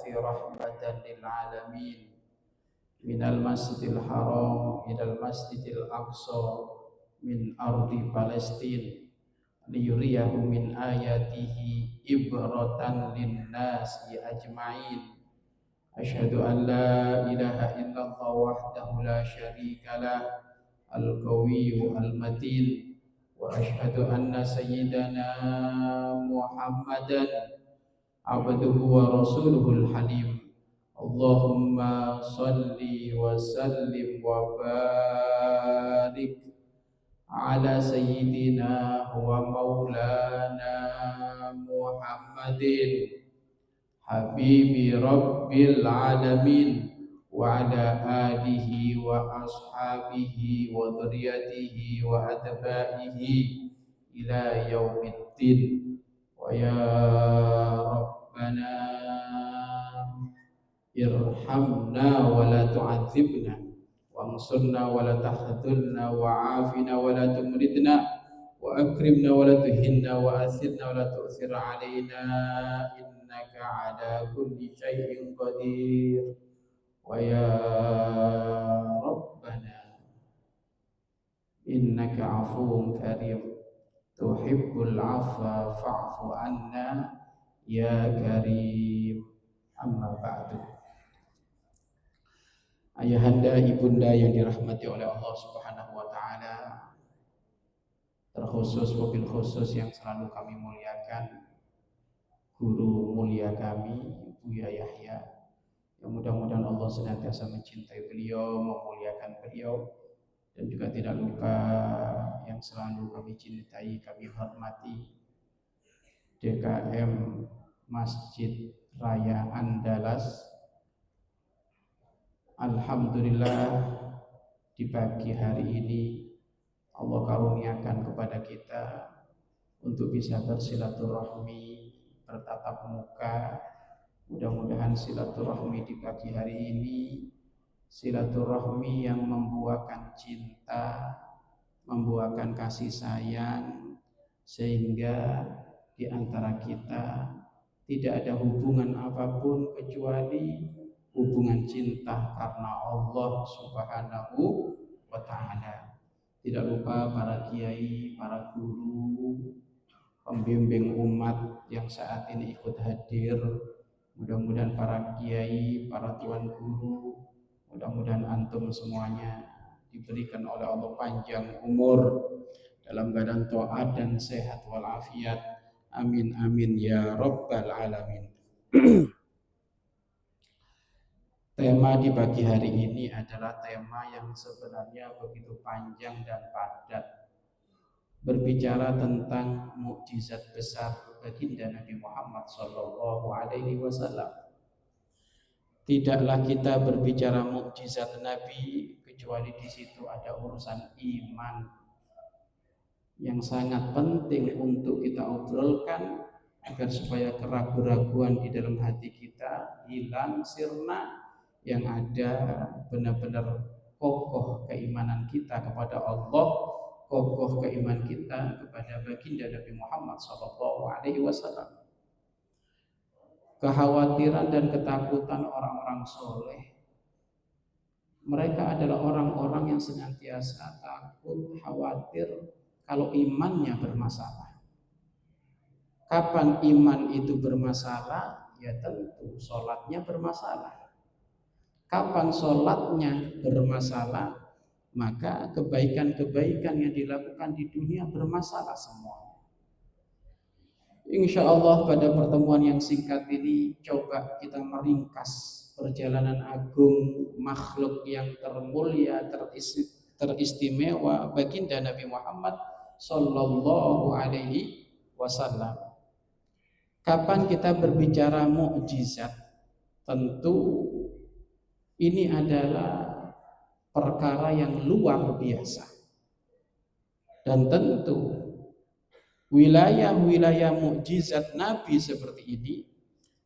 رحمة للعالمين من المسجد الحرام إلى المسجد الأقصى من أرض فلسطين ليريه من آياته إبرة للناس أجمعين. أشهد أن لا إله إلا الله وحده لا شريك له القوي المتين، وأشهد أن سيدنا محمدا عبده ورسوله الحليم. اللهم صل وسلم وبارك على سيدنا ومولانا محمد حبيب رب العالمين وعلى آله وأصحابه وذريته وأتباعه إلى يوم الدين. ويا ربنا ارحمنا ولا تعذبنا وانصرنا ولا تخذلنا وعافنا ولا تمرضنا وأكرمنا ولا تهنا وأثرنا ولا تؤثر علينا إنك على كل شيء قدير. ويا ربنا إنك عفو كريم تحب العفو فاعف عنا يا كريم. Amma ba'du. Ayahanda, ibunda yang dirahmati oleh Allah Subhanahu wa taala, terkhusus mobil khusus yang selalu kami muliakan, guru mulia kami Buya Yahya, yang mudah-mudahan Allah senantiasa mencintai beliau, memuliakan beliau, dan juga tidak lupa yang selalu kami cintai, kami hormati DKM Masjid Raya Andalas. Alhamdulillah, di pagi hari ini Allah karuniakan kepada kita untuk bisa bersilaturahmi, bertatap muka. Mudah-mudahan silaturahmi di pagi hari ini silaturahmi yang membuahkan cinta, membuahkan kasih sayang, sehingga di antara kita tidak ada hubungan apapun kecuali hubungan cinta karena Allah Subhanahu wa ta'ala. Tidak lupa para kiai, para guru, pembimbing umat yang saat ini ikut hadir. Mudah-mudahan para kiai, para tuan guru, mudah-mudahan antum semuanya diberikan oleh Allah panjang umur dalam keadaan taat dan sehat walafiat. Amin amin ya rabbal alamin. Tema di pagi hari ini adalah tema yang sebenarnya begitu panjang dan padat, berbicara tentang mukjizat besar baginda Nabi Muhammad SAW. Tidaklah kita berbicara mukjizat Nabi kecuali di situ ada urusan iman yang sangat penting untuk kita obrolkan agar supaya keraguan-raguan di dalam hati kita hilang, sirna, yang ada benar-benar kokoh keimanan kita kepada Allah, kokoh keimanan kita kepada baginda Nabi Muhammad SAW. Kekhawatiran dan ketakutan orang-orang soleh, mereka adalah orang-orang yang senantiasa takut, khawatir kalau imannya bermasalah. Kapan iman itu bermasalah? Ya tentu sholatnya bermasalah. Kapan sholatnya bermasalah, maka kebaikan-kebaikan yang dilakukan di dunia bermasalah semua. Insya Allah pada pertemuan yang singkat ini coba kita meringkas perjalanan agung makhluk yang termulia, teristimewa baginda Nabi Muhammad Sallallahu Alaihi Wasallam. Kapan kita berbicara mukjizat, tentu ini adalah perkara yang luar biasa. Dan tentu wilayah-wilayah mukjizat Nabi seperti ini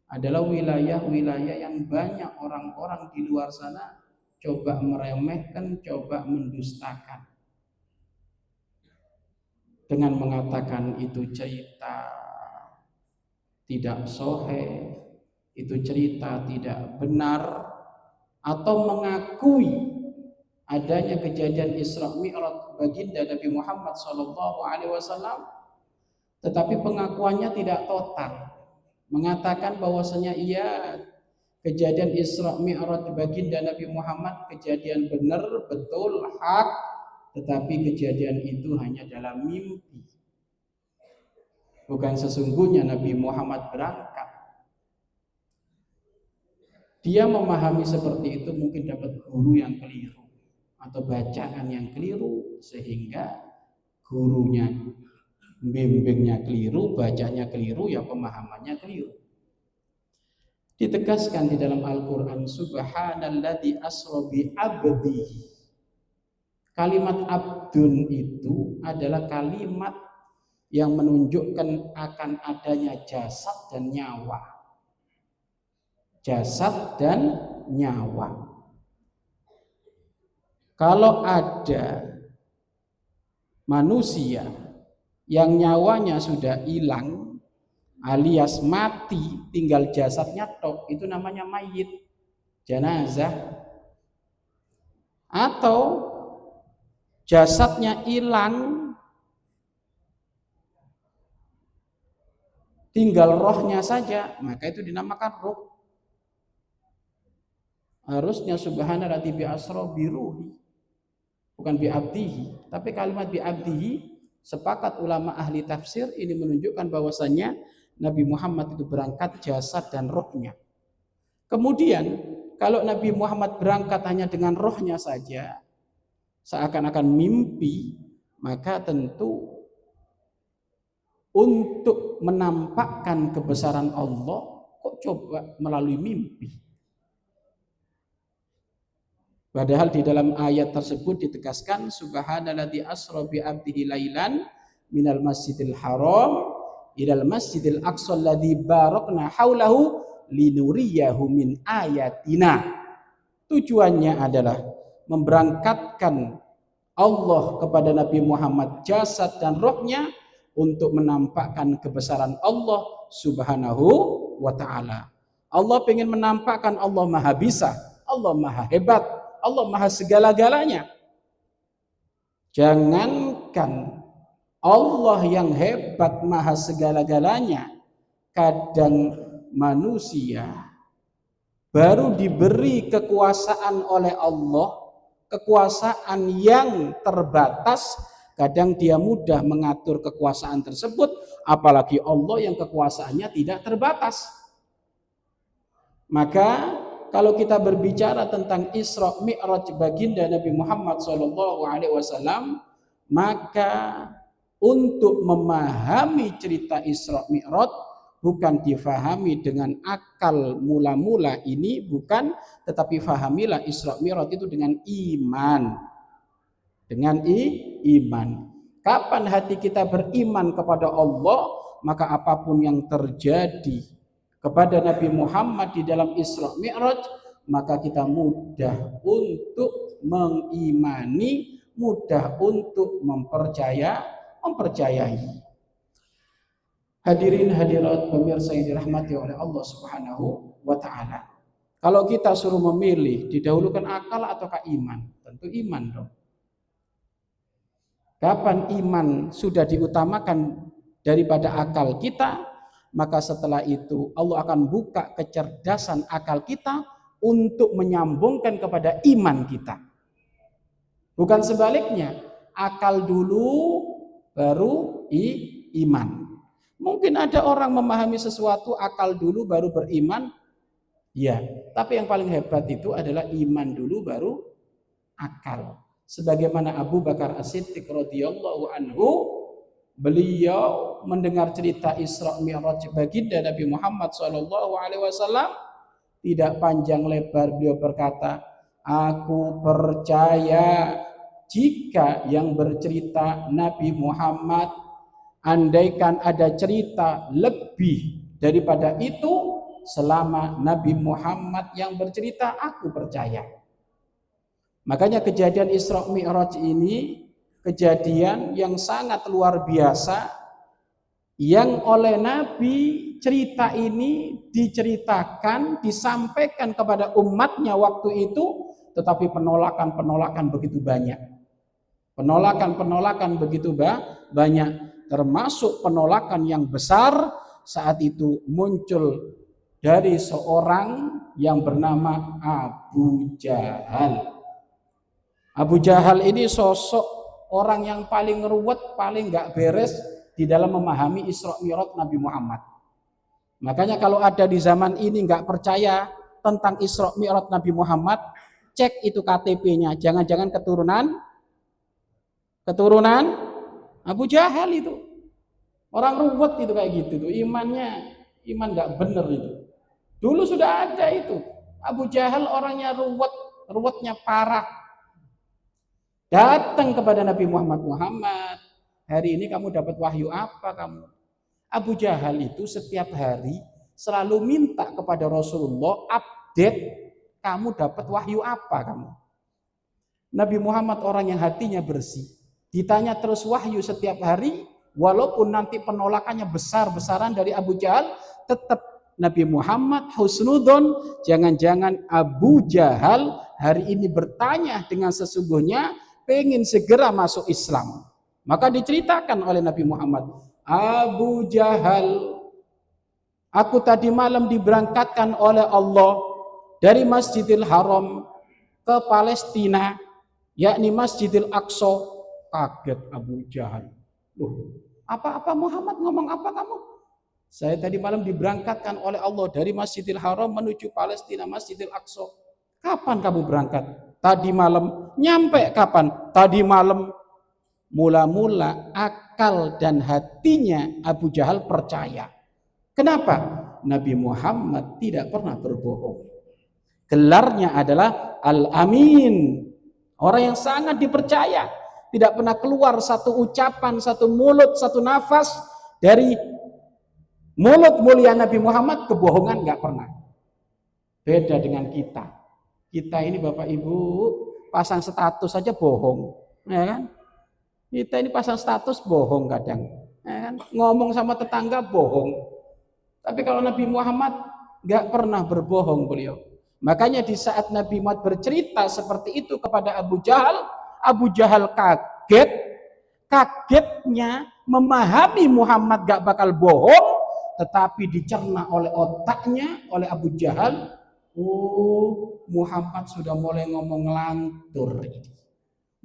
adalah wilayah-wilayah yang banyak orang-orang di luar sana coba meremehkan, coba mendustakan dengan mengatakan itu cerita tidak sahih, itu cerita tidak benar atau mengakui adanya kejadian Isra Mi'raj baginda Nabi Muhammad SAW, tetapi pengakuannya tidak total, mengatakan bahwasanya iya kejadian Isra Mi'raj baginda Nabi Muhammad kejadian benar, betul, hak, tetapi kejadian itu hanya dalam mimpi. Bukan sesungguhnya Nabi Muhammad berangkat. Dia memahami seperti itu mungkin dapat guru yang keliru atau bacaan yang keliru, sehingga gurunya bimbingnya keliru, bacanya keliru, ya pemahamannya keliru. Ditegaskan di dalam Al-Quran, subhanalladzi asra bi abdihi. Kalimat abdun itu adalah kalimat yang menunjukkan akan adanya jasad dan nyawa. Jasad dan nyawa. Kalau ada manusia yang nyawanya sudah hilang alias mati, tinggal jasadnya tok, itu namanya mayit, jenazah. Atau jasadnya hilang, tinggal rohnya saja, maka itu dinamakan ruh. Harusnya subhanalladzi bi asra bi ruhi, bukan bi abdihi. Tapi kalimat bi abdihi, sepakat ulama ahli tafsir ini menunjukkan bahwasanya Nabi Muhammad itu berangkat jasad dan rohnya. Kemudian kalau Nabi Muhammad berangkat hanya dengan rohnya saja, seakan-akan mimpi, maka tentu untuk menampakkan kebesaran Allah kok coba melalui mimpi. Padahal di dalam ayat tersebut ditegaskan subhanalladzi asra bi abdihi lailan minal masjidil haram ilal masjidil aqsa alladzi barakna haulahu linuriyahu min ayatina. Tujuannya adalah memberangkatkan Allah kepada Nabi Muhammad jasad dan rohnya untuk menampakkan kebesaran Allah subhanahu wa ta'ala. Allah ingin menampakkan Allah maha bisa, Allah maha hebat, Allah maha segala-galanya. Jangankan Allah yang hebat maha segala-galanya, kadang manusia baru diberi kekuasaan oleh Allah, kekuasaan yang terbatas, kadang dia mudah mengatur kekuasaan tersebut, apalagi Allah yang kekuasaannya tidak terbatas. Maka kalau kita berbicara tentang Isra Mi'raj baginda Nabi Muhammad SAW, maka untuk memahami cerita Isra Mi'raj bukan difahami dengan akal mula-mula ini, bukan, tetapi fahamilah Isra Mi'raj itu dengan iman. Dengan iman. Kapan hati kita beriman kepada Allah, maka apapun yang terjadi kepada Nabi Muhammad di dalam Isra Mi'raj, maka kita mudah untuk mengimani, mudah untuk mempercayai. Hadirin hadirat pemirsa yang dirahmati oleh Allah Subhanahu wa ta'ala. Kalau kita suruh memilih, didahulukan akal ataukah iman? Tentu iman dong. Kapan iman sudah diutamakan daripada akal kita, maka setelah itu Allah akan buka kecerdasan akal kita untuk menyambungkan kepada iman kita. Bukan sebaliknya, akal dulu baru iman. Mungkin ada orang memahami sesuatu akal dulu baru beriman, ya, tapi yang paling hebat itu adalah iman dulu baru akal. Sebagaimana Abu Bakar As-Siddiq radhiyallahu anhu, beliau mendengar cerita Isra Mi'raj baginda Nabi Muhammad SAW, tidak panjang lebar beliau berkata, aku percaya jika yang bercerita Nabi Muhammad, andaikan ada cerita lebih daripada itu, selama Nabi Muhammad yang bercerita, aku percaya. Makanya kejadian Isra Mi'raj ini kejadian yang sangat luar biasa, yang oleh Nabi cerita ini diceritakan, disampaikan kepada umatnya waktu itu, tetapi penolakan begitu banyak. Penolakan begitu banyak, termasuk penolakan yang besar saat itu muncul dari seorang yang bernama Abu Jahal. Abu Jahal ini sosok orang yang paling ruwet, paling gak beres di dalam memahami Isra Mi'raj Nabi Muhammad. Makanya kalau ada di zaman ini gak percaya tentang Isra Mi'raj Nabi Muhammad, cek itu KTP-nya, jangan-jangan keturunan Abu Jahal itu. Orang ruwet itu kayak gitu tuh, iman gak bener itu. Dulu sudah ada itu. Abu Jahal orangnya ruwetnya parah. Datang kepada Nabi Muhammad, hari ini kamu dapat wahyu apa kamu? Abu Jahal itu setiap hari selalu minta kepada Rasulullah update, kamu dapat wahyu apa kamu? Nabi Muhammad orang yang hatinya bersih, ditanya terus wahyu setiap hari, walaupun nanti penolakannya besar-besaran dari Abu Jahal, tetap Nabi Muhammad husnudon, jangan-jangan Abu Jahal hari ini bertanya dengan sesungguhnya pengen segera masuk Islam. Maka diceritakan oleh Nabi Muhammad, Abu Jahal, aku tadi malam diberangkatkan oleh Allah dari Masjidil Haram ke Palestina, yakni Masjidil Aqsa. Kaget Abu Jahal. Loh, apa Muhammad ngomong apa kamu? Saya tadi malam diberangkatkan oleh Allah dari Masjidil Haram menuju Palestina, Masjidil Aqsa. Kapan kamu berangkat? Tadi malam. Nyampe kapan? Tadi malam. Mula-mula akal dan hatinya Abu Jahal percaya. Kenapa? Nabi Muhammad tidak pernah berbohong. Gelarnya adalah Al-Amin. Orang yang sangat dipercaya. Tidak pernah keluar satu ucapan, satu mulut, satu nafas dari mulut mulia Nabi Muhammad kebohongan nggak pernah. Beda dengan kita. Kita ini Bapak Ibu pasang status saja bohong, ya kan? Kita ini pasang status bohong kadang, ya kan? Ngomong sama tetangga bohong. Tapi kalau Nabi Muhammad nggak pernah berbohong beliau. Makanya di saat Nabi Muhammad bercerita seperti itu kepada Abu Jahal kagetnya memahami Muhammad gak bakal bohong, tetapi dicerna oleh otaknya, oleh Abu Jahal, Muhammad sudah mulai ngomong lantur ini.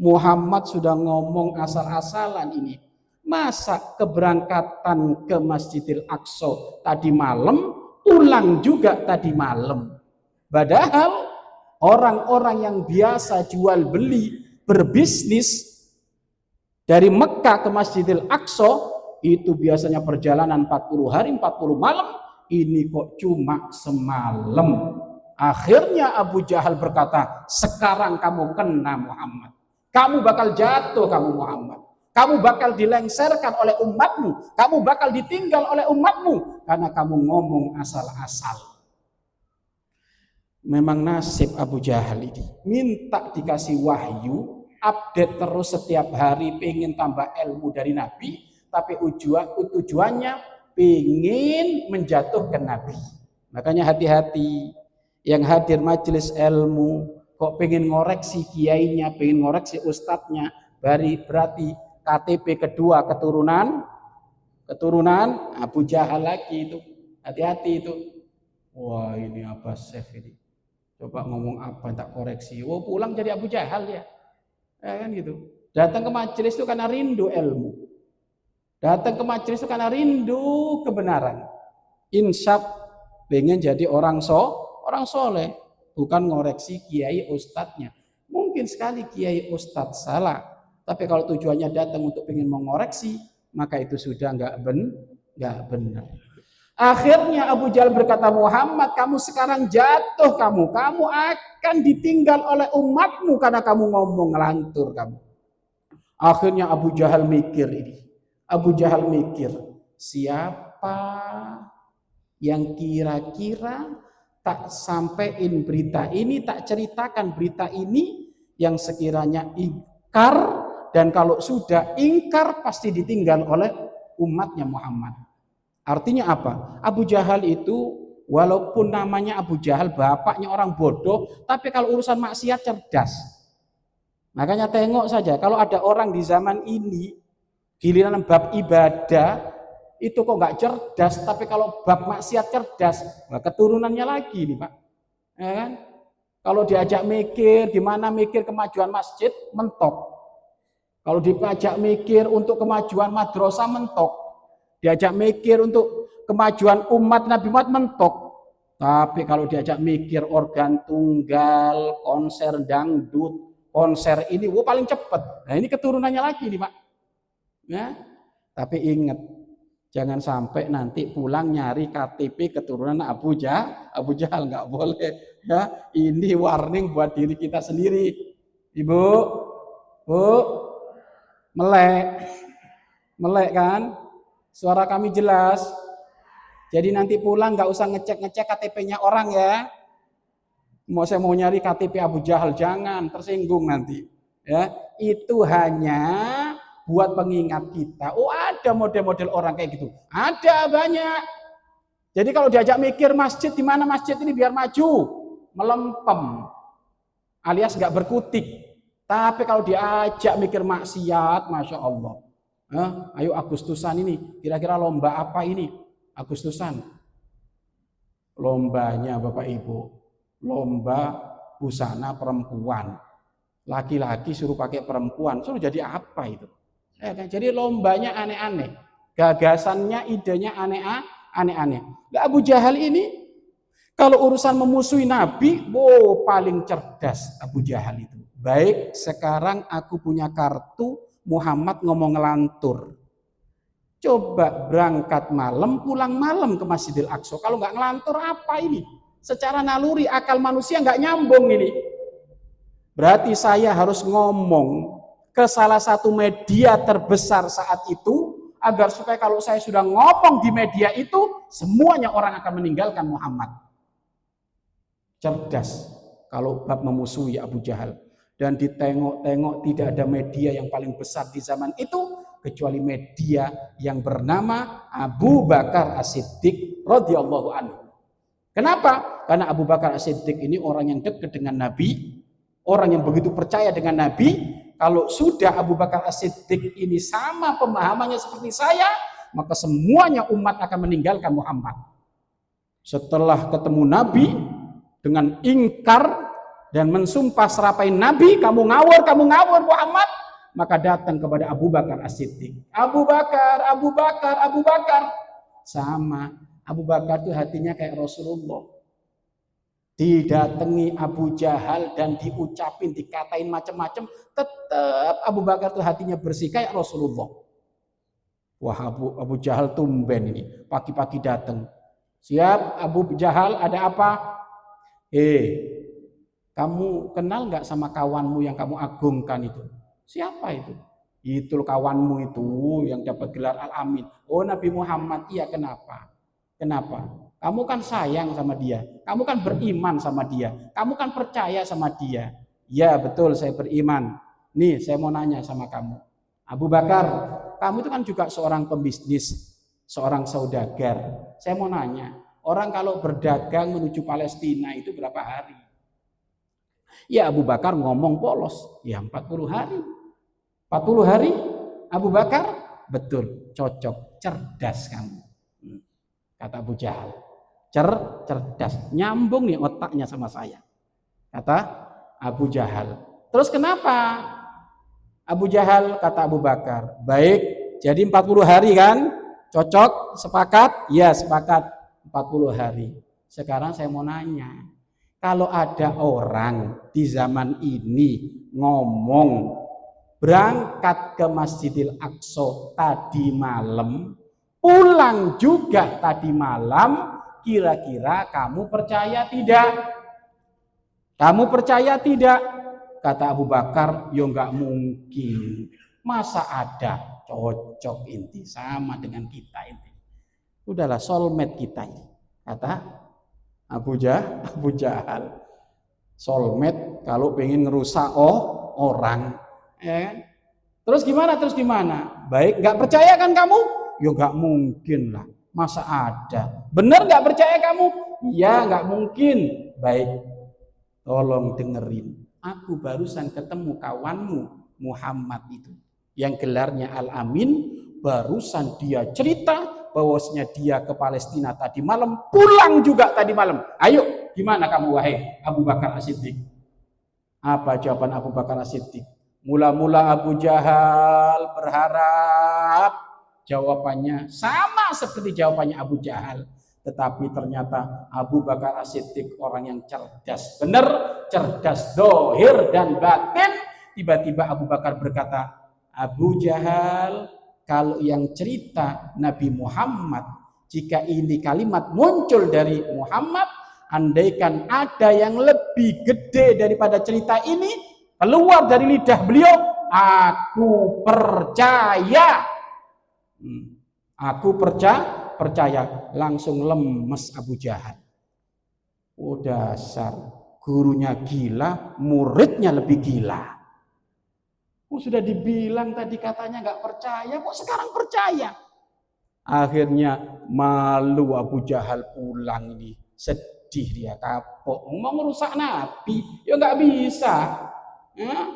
Muhammad sudah ngomong asal-asalan ini. Masa keberangkatan ke Masjidil Aqsa tadi malam, pulang juga tadi malam. Padahal orang-orang yang biasa jual beli, berbisnis dari Mekah ke Masjidil Aqsa itu biasanya perjalanan 40 hari 40 malam, ini kok cuma semalam. Akhirnya Abu Jahal berkata, sekarang kamu kena Muhammad, kamu bakal jatuh kamu Muhammad, kamu bakal dilengserkan oleh umatmu, kamu bakal ditinggal oleh umatmu karena kamu ngomong asal-asal. Memang nasib Abu Jahal ini, minta dikasih wahyu, update terus setiap hari, pengen tambah ilmu dari Nabi, tapi tujuannya pengen menjatuhkan Nabi. Makanya hati-hati yang hadir majelis ilmu, kok pengen ngoreksi kiainya, pengen ngoreksi ustadznya, berarti KTP kedua keturunan Abu Jahal lagi itu. Hati-hati itu. Wah, ini apa chef ini? Coba ngomong apa tak koreksi. Pulang jadi Abu Jahal ya. Kan gitu. Datang ke majelis itu karena rindu ilmu. Datang ke majelis itu karena rindu kebenaran. Insaf pengen jadi orang soleh, bukan ngoreksi kiai ustadznya. Mungkin sekali kiai ustadz salah, tapi kalau tujuannya datang untuk pengen mengoreksi, maka itu sudah nggak benar. Akhirnya Abu Jahal berkata, Muhammad, kamu sekarang jatuh, kamu akan ditinggal oleh umatmu karena kamu ngomong ngelantur kamu. Akhirnya Abu Jahal mikir, siapa yang kira-kira tak sampaikan berita ini, tak ceritakan berita ini, yang sekiranya ingkar, dan kalau sudah ingkar pasti ditinggal oleh umatnya Muhammad. Artinya apa? Abu Jahal itu walaupun namanya Abu Jahal, bapaknya orang bodoh, tapi kalau urusan maksiat cerdas. Makanya tengok saja, kalau ada orang di zaman ini, giliran bab ibadah, itu kok nggak cerdas, tapi kalau bab maksiat cerdas, nah keturunannya lagi nih Pak. Ya kan? Kalau diajak mikir, gimana mikir kemajuan masjid, mentok. Kalau diajak mikir untuk kemajuan madrasah, mentok. Diajak mikir untuk kemajuan umat Nabi Muhammad, mentok. Tapi kalau diajak mikir organ tunggal, konser dangdut, konser ini, paling cepat. Nah ini keturunannya lagi nih Pak. Ya, tapi ingat, jangan sampai nanti pulang nyari KTP keturunan Abu Jahal, nggak boleh. Ya, ini warning buat diri kita sendiri. Ibu, Bu, melek kan? Suara kami jelas. Jadi nanti pulang nggak usah ngecek KTP-nya orang ya. Saya mau nyari KTP Abu Jahal, jangan, tersinggung nanti. Ya, itu hanya buat pengingat kita. Oh, ada model-model orang kayak gitu. Ada banyak. Jadi kalau diajak mikir masjid, di mana masjid ini biar maju, melempem, alias nggak berkutik. Tapi kalau diajak mikir maksiat, masya Allah. Ayo Agustusan ini, kira-kira lomba apa ini? Agustusan. Lombanya Bapak Ibu, lomba busana perempuan. Laki-laki suruh pakai perempuan, suruh jadi apa itu? Jadi lombanya aneh-aneh. Gagasannya, idenya aneh-aneh. Abu Jahal ini, kalau urusan memusuhi Nabi, paling cerdas Abu Jahal itu. Baik, sekarang aku punya kartu, Muhammad ngomong ngelantur. Coba berangkat malam, pulang malam ke Masjidil Aqsa. Kalau nggak ngelantur apa ini? Secara naluri akal manusia nggak nyambung ini. Berarti saya harus ngomong ke salah satu media terbesar saat itu, agar supaya kalau saya sudah ngomong di media itu, semuanya orang akan meninggalkan Muhammad. Cerdas kalau bab memusuhi Abu Jahal. Dan ditengok-tengok tidak ada media yang paling besar di zaman itu kecuali media yang bernama Abu Bakar As-Siddiq radhiyallahu anhu. Kenapa? Karena Abu Bakar As-Siddiq ini orang yang dekat dengan Nabi, orang yang begitu percaya dengan Nabi. Kalau sudah Abu Bakar As-Siddiq ini sama pemahamannya seperti saya, maka semuanya umat akan meninggalkan Muhammad. Setelah ketemu Nabi dengan ingkar dan mensumpah serapai Nabi, kamu ngawur Muhammad, maka datang kepada Abu Bakar As-Siddiq. Abu Bakar. Sama. Abu Bakar itu hatinya kayak Rasulullah. Didatangi Abu Jahal dan diucapin, dikatain macam-macam, tetap Abu Bakar itu hatinya bersih kayak Rasulullah. Wah, Abu Jahal tumben ini, pagi-pagi datang. Siap Abu Jahal, ada apa? Kamu kenal nggak sama kawanmu yang kamu agungkan itu? Siapa itu? Itu kawanmu itu yang dapat gelar Al-Amin. Oh, Nabi Muhammad. Iya, kenapa? Kamu kan sayang sama dia. Kamu kan beriman sama dia. Kamu kan percaya sama dia. Ya, betul, saya beriman. Nih, saya mau nanya sama kamu. Abu Bakar, kamu itu kan juga seorang pembisnis, seorang saudagar. Saya mau nanya, orang kalau berdagang menuju Palestina itu berapa hari? Ya, Abu Bakar ngomong polos. Ya, 40 hari. 40 hari Abu Bakar? Betul, cocok, cerdas kamu. Kata Abu Jahal. Cerdas, nyambung nih otaknya sama saya. Kata Abu Jahal. Terus kenapa? Abu Jahal, kata Abu Bakar. Baik, jadi 40 hari kan? Cocok, sepakat? Ya, sepakat 40 hari. Sekarang saya mau nanya. Kalau ada orang di zaman ini ngomong berangkat ke Masjidil Aqsa tadi malam, pulang juga tadi malam, kira-kira kamu percaya tidak? Kamu percaya tidak? Kata Abu Bakar, ya nggak mungkin. Masa ada? Cocok inti, sama dengan kita inti. Udahlah, soulmate kita ini. Kata Abu Jahal. Soulmate kalau pengen ngerusak orang. Ya kan? Terus gimana? Baik, nggak percaya kan kamu? Ya nggak mungkin lah. Masa ada? Bener nggak percaya kamu? Ya nggak mungkin. Baik, tolong dengerin. Aku barusan ketemu kawanmu Muhammad itu, yang gelarnya Al-Amin. Barusan dia cerita bahwasanya dia ke Palestina tadi malam, pulang juga tadi malam. Ayo, gimana kamu wahai Abu Bakar As-Siddiq? Apa jawaban Abu Bakar As-Siddiq? Mula-mula Abu Jahal berharap jawabannya sama seperti jawabannya Abu Jahal. Tetapi ternyata Abu Bakar As-Siddiq orang yang cerdas. Benar, cerdas dohir dan batin. Tiba-tiba Abu Bakar berkata, Abu Jahal, kalau yang cerita Nabi Muhammad, jika ini kalimat muncul dari Muhammad, andaikan ada yang lebih gede daripada cerita ini keluar dari lidah beliau, aku percaya. Aku percaya. Langsung lemes Abu Jahal. Oh dasar, gurunya gila, muridnya lebih gila. Oh sudah dibilang tadi katanya nggak percaya, kok sekarang percaya? Akhirnya malu Abu Jahal pulang ini, sedih dia, kapok. Mau ngerusak Nabi, ya nggak bisa. Ya?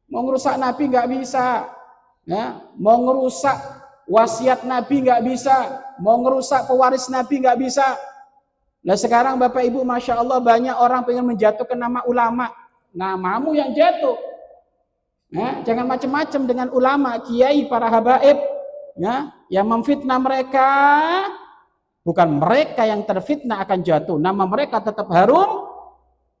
Mau ngerusak Nabi nggak bisa. Ya? Mau ngerusak wasiat Nabi nggak bisa. Mau ngerusak pewaris Nabi nggak bisa. Nah sekarang Bapak Ibu, Masya Allah, banyak orang pengen menjatuhkan nama ulama. Namamu yang jatuh. Ya, jangan macam-macam dengan ulama, kiai, para habaib, ya, yang memfitnah mereka. Bukan mereka yang terfitnah akan jatuh, nama mereka tetap harum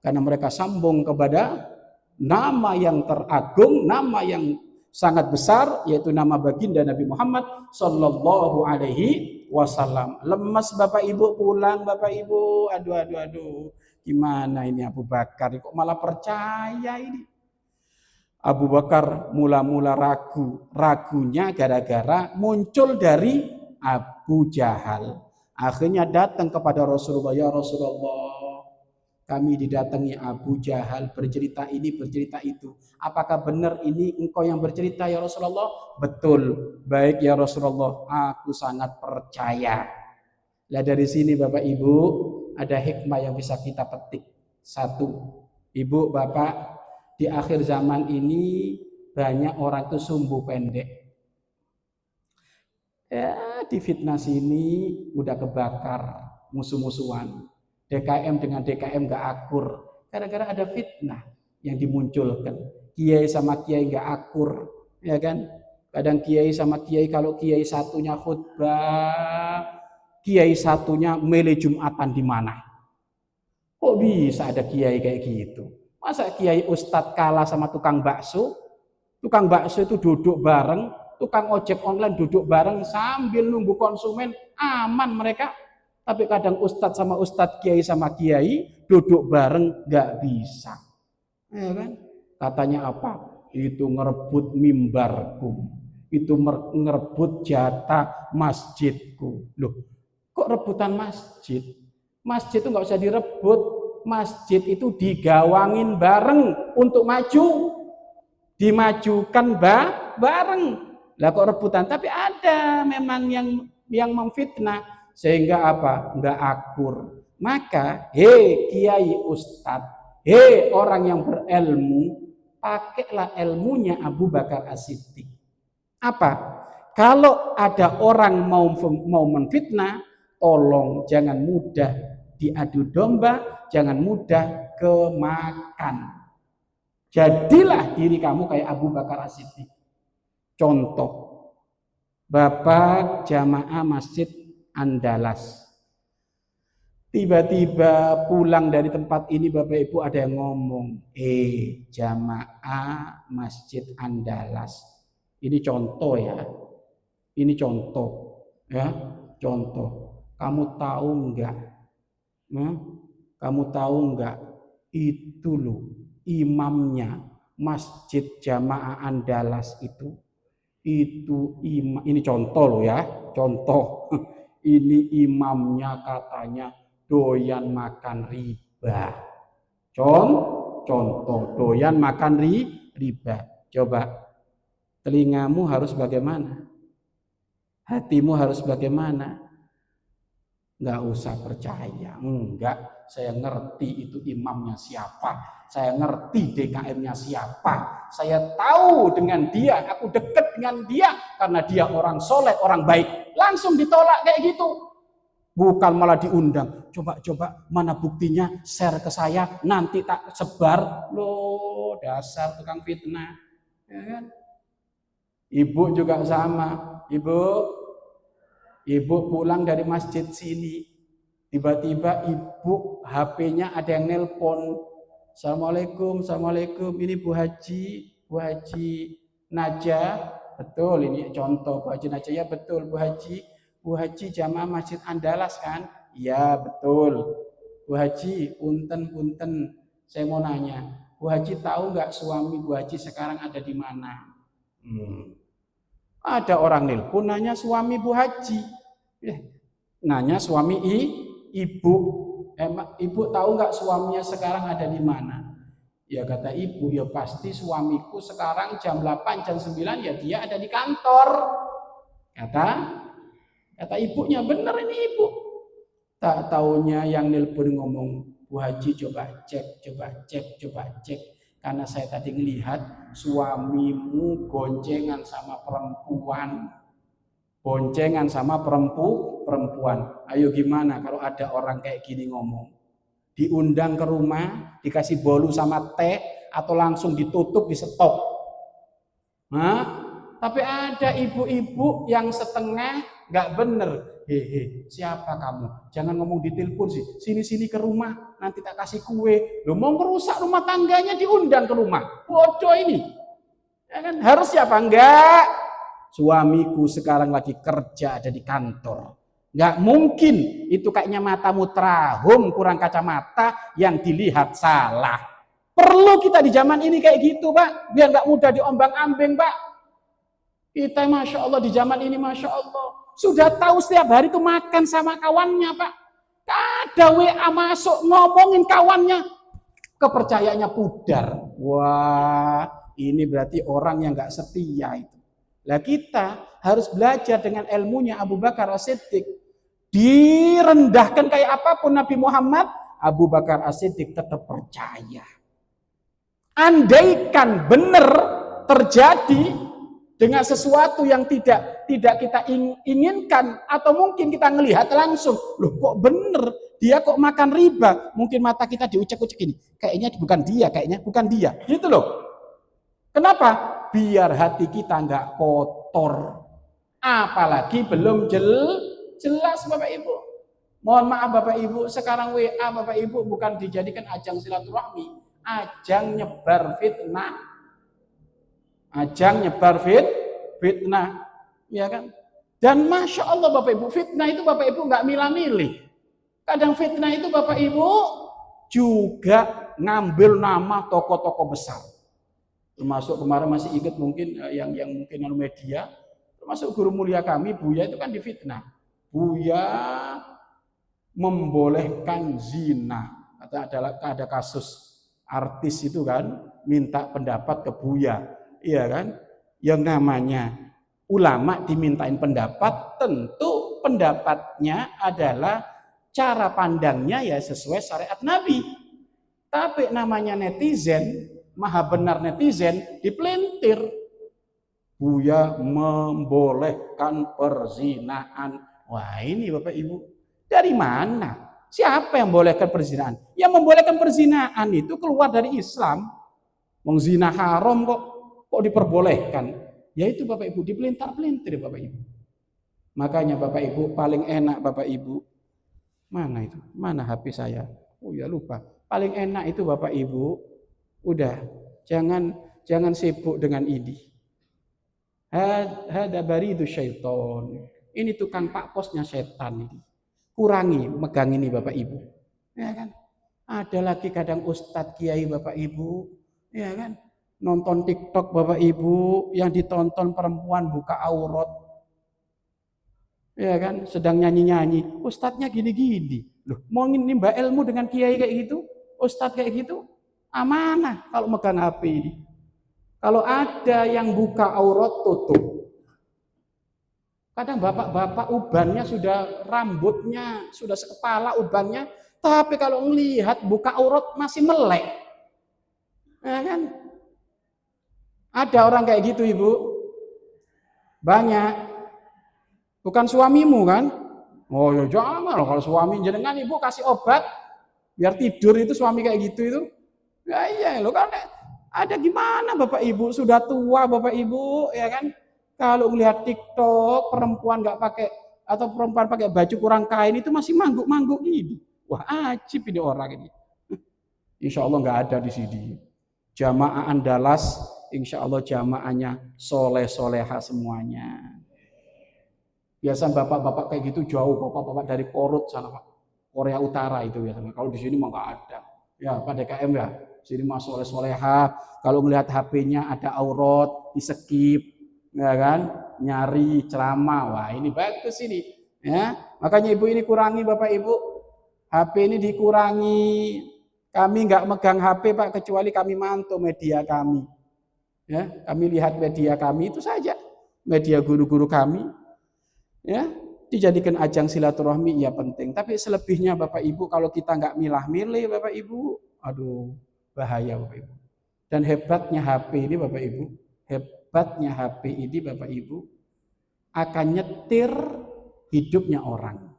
karena mereka sambung kepada nama yang teragung, nama yang sangat besar, yaitu nama baginda Nabi Muhammad Sallallahu Alaihi Wasallam. Lemas Bapak Ibu pulang, Bapak Ibu, aduh, gimana ini Abu Bakar kok malah percaya ini? Abu Bakar mula-mula ragunya gara-gara muncul dari Abu Jahal. Akhirnya datang kepada Rasulullah, ya Rasulullah, kami didatangi Abu Jahal, bercerita ini, bercerita itu. Apakah benar ini engkau yang bercerita ya Rasulullah? Betul. Baik ya Rasulullah, aku sangat percaya. Nah dari sini Bapak Ibu, ada hikmah yang bisa kita petik. Satu, Ibu, Bapak, di akhir zaman ini banyak orang itu sumbu pendek. Ya, di fitnah sini udah kebakar musuh-musuhan. DKM dengan DKM gak akur. Gara-gara ada fitnah yang dimunculkan. Kiai sama kiai gak akur. Ya kan? Kadang kiai sama kiai, kalau kiai satunya khutbah, kiai satunya mele Jumatan di mana? Kok bisa ada kiai kayak gitu? Masa kiai ustadz kalah sama tukang bakso? Tukang bakso itu duduk bareng, tukang ojek online duduk bareng sambil nunggu konsumen, aman mereka. Tapi kadang ustadz sama ustadz, kiai sama kiai duduk bareng gak bisa. Ya kan? Katanya apa? Itu ngerebut mimbarku. Itu ngerebut jatah masjidku. Loh, kok rebutan masjid? Masjid itu nggak usah direbut. Masjid itu digawangin bareng untuk maju, dimajukan bareng. Lah kok rebutan? Tapi ada memang yang memfitnah sehingga apa? Nggak akur. Maka, hei kiai ustadz, hei orang yang berilmu, pakailah ilmunya Abu Bakar As-Siddiq. Apa? Kalau ada orang mau menfitnah, tolong jangan mudah diadu domba, jangan mudah kemakan. Jadilah diri kamu kayak Abu Bakar As-Siddiq. Contoh, Bapak jamaah Masjid Andalas. Tiba-tiba pulang dari tempat ini Bapak Ibu ada yang ngomong, jamaah Masjid Andalas. Ini contoh ya. Ini contoh ya, contoh. Kamu tahu enggak? Kamu tahu enggak? Itu loh imamnya Masjid Jamaah Andalas itu imam, ini contoh loh ya, contoh. Ini imamnya katanya doyan makan riba. Contoh doyan makan riba. Coba telingamu harus bagaimana? Hatimu harus bagaimana? Nggak usah percaya. Enggak, saya ngerti itu imamnya siapa. Saya ngerti DKM-nya siapa. Saya tahu dengan dia, aku dekat dengan dia karena dia orang soleh, orang baik. Langsung ditolak kayak gitu. Bukan malah diundang. Coba mana buktinya, share ke saya, nanti tak sebar. Loh, dasar tukang fitnah. Ya kan? Ibu juga sama. Ibu pulang dari masjid sini. Tiba-tiba ibu HP-nya ada yang nelpon. Assalamualaikum. Ini Bu Haji Najah. Betul, ini contoh Bu Haji Najah. Ya betul Bu Haji. Bu Haji jamaah Masjid Andalas kan? Ya betul. Bu Haji, punten. Saya mau nanya. Bu Haji tahu nggak suami Bu Haji sekarang ada di mana? Ada orang nelpon nanya suami Bu Haji. Nanya suami ibu. Ibu tahu nggak suaminya sekarang ada di mana? Ya kata ibu, ya pasti suamiku sekarang jam 8, jam 9 ya dia ada di kantor. Kata ibunya, bener ini ibu. Tak taunya yang nelpon ngomong, Bu Haji coba cek. Karena saya tadi ngelihat suamimu goncengan sama perempuan. Ayo gimana kalau ada orang kayak gini ngomong? Diundang ke rumah, dikasih bolu sama teh, atau langsung ditutup, di stop. Tapi ada ibu-ibu yang setengah nggak bener. Hehe, siapa kamu? Jangan ngomong di telepon sih. Sini ke rumah, nanti tak kasih kue. Lo mau ngerusak rumah tangganya, diundang ke rumah. Bodoh ini. Ya kan? Harus siapa? Enggak. Suamiku sekarang lagi kerja, ada di kantor. Nggak mungkin itu kayaknya matamu terahum, kurang kacamata, yang dilihat salah. Perlu kita di zaman ini kayak gitu, Pak, biar nggak mudah diombang-ambing, Pak. Kita Masya Allah di zaman ini Masya Allah sudah tahu setiap hari itu makan sama kawannya, Pak. Ada WA masuk ngomongin kawannya, kepercayaannya pudar. Wah, ini berarti orang yang nggak setia itu. Lah kita harus belajar dengan ilmunya Abu Bakar As-Siddiq. Direndahkan kayak apapun Nabi Muhammad, Abu Bakar As-Siddiq tetap percaya. Andaikan benar terjadi dengan sesuatu yang tidak kita inginkan, atau mungkin kita ngelihat langsung, loh kok bener dia kok makan riba, mungkin mata kita diucek-ucek ini, kayaknya bukan dia, gitu loh. Kenapa? Biar hati kita nggak kotor, apalagi belum jelas Bapak Ibu. Mohon maaf Bapak Ibu, sekarang WA Bapak Ibu bukan dijadikan ajang silaturahmi, ajang nyebar fitnah. Fitnah, ya kan? Dan Masya Allah Bapak Ibu, fitnah itu Bapak Ibu nggak milah-milih. Kadang fitnah itu Bapak Ibu juga ngambil nama tokoh-tokoh besar. Termasuk kemarin masih ingat mungkin yang mungkin media, termasuk guru mulia kami, Buya itu kan difitnah. Buya membolehkan zina. Ada kasus artis itu kan minta pendapat ke Buya. Iya kan? Yang namanya ulama dimintain pendapat, tentu pendapatnya adalah cara pandangnya ya sesuai syariat Nabi. Tapi namanya netizen, maha benar netizen, dipelintir. Buya membolehkan perzinahan. Wah ini Bapak Ibu, dari mana? Siapa yang membolehkan perzinahan? Yang membolehkan perzinahan itu keluar dari Islam. Mengzina haram kok diperbolehkan? Ya itu Bapak Ibu, dipelintar-pelintir Bapak Ibu. Makanya Bapak Ibu paling enak Bapak Ibu. Mana itu? Mana HP saya? Oh ya lupa. Paling enak itu Bapak Ibu, udah jangan sibuk dengan ini. Hada baridu syaiton. Ini tukang pak posnya setan ini. Kurangi megang ini Bapak Ibu. Ya kan? Ada lagi kadang ustadz kiai Bapak Ibu, ya kan? Nonton TikTok Bapak Ibu, yang ditonton perempuan buka aurat. Ya kan, sedang nyanyi-nyanyi, ustadznya gini-gini. Loh, mau nimba ilmu dengan kiai kayak gitu? Ustadz kayak gitu? Amanah kalau megang HP ini. Kalau ada yang buka aurat, tutup. Kadang bapak-bapak ubannya sudah, rambutnya sudah sekepala ubannya, tapi kalau melihat buka aurat masih melek. Ya kan? Ada orang kayak gitu, Ibu. Banyak. Bukan suamimu kan? Oh ya jangan loh, kalau suami jenengan Ibu kasih obat biar tidur itu suami kayak gitu itu. Ya iya loh, kan ada gimana Bapak Ibu, sudah tua Bapak Ibu ya kan? Kalau melihat TikTok perempuan nggak pakai atau perempuan pakai baju kurang kain itu masih mangguk-mangguk gitu. Wah, ajib ini orang ini. Insya Allah nggak ada di sini. Jamaah Andalas, insya Allah jamaahnya soleh soleha semuanya. Biasa bapak-bapak kayak gitu jauh, bapak-bapak dari Korut sana Pak. Korea Utara itu biasanya. Kalau di sini mah nggak ada. Ya Pak DKM ya. Sini mah soleh soleha. Kalau melihat HP-nya ada aurat, di skip, ya kan? Nyari ceramah. Wah ini bagus ini. Ya, makanya ibu ini kurangi Bapak Ibu. HP ini dikurangi. Kami nggak megang HP Pak, kecuali kami mantau media kami. Ya, kami lihat media kami itu saja. Media guru-guru kami. Ya, dijadikan ajang silaturahmi ya penting. Tapi selebihnya Bapak Ibu kalau kita nggak milah-milih Bapak Ibu, aduh bahaya Bapak Ibu. Dan hebatnya HP ini Bapak Ibu, hebatnya HP ini Bapak Ibu akan nyetir hidupnya orang.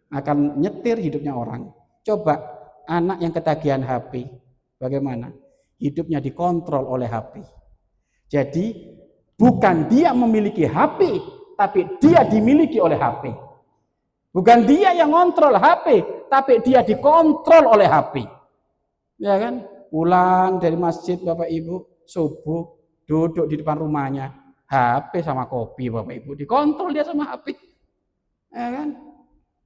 Akan nyetir hidupnya orang. Coba anak yang ketagihan HP, bagaimana? Hidupnya dikontrol oleh HP. Jadi bukan dia memiliki HP, tapi dia dimiliki oleh HP. Bukan dia yang kontrol HP, tapi dia dikontrol oleh HP. Ya kan? Pulang dari masjid Bapak Ibu, subuh, duduk di depan rumahnya, HP sama kopi Bapak Ibu, dikontrol dia sama HP. Ya kan?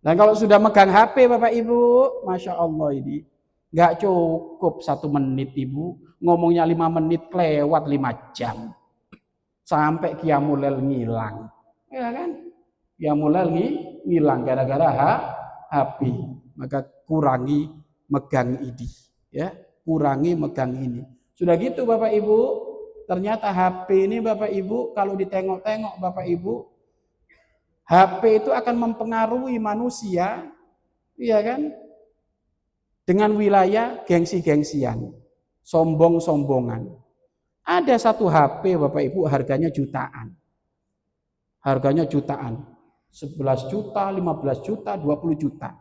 Dan kalau sudah megang HP Bapak Ibu, Masya Allah ini, nggak cukup 1 menit Ibu, ngomongnya 5 menit lewat 5 jam. Sampai Qiyamul Lail ngilang. Ya kan? Qiyamul Lail ngilang gara-gara HP. Maka kurangi megang ini, ya. Kurangi megang ini. Sudah gitu Bapak Ibu, ternyata HP ini Bapak Ibu kalau ditengok-tengok Bapak Ibu, HP itu akan mempengaruhi manusia, ya kan? Dengan wilayah gengsi-gengsian, sombong-sombongan. Ada satu HP Bapak Ibu harganya jutaan. Harganya jutaan. 11 juta, 15 juta, 20 juta.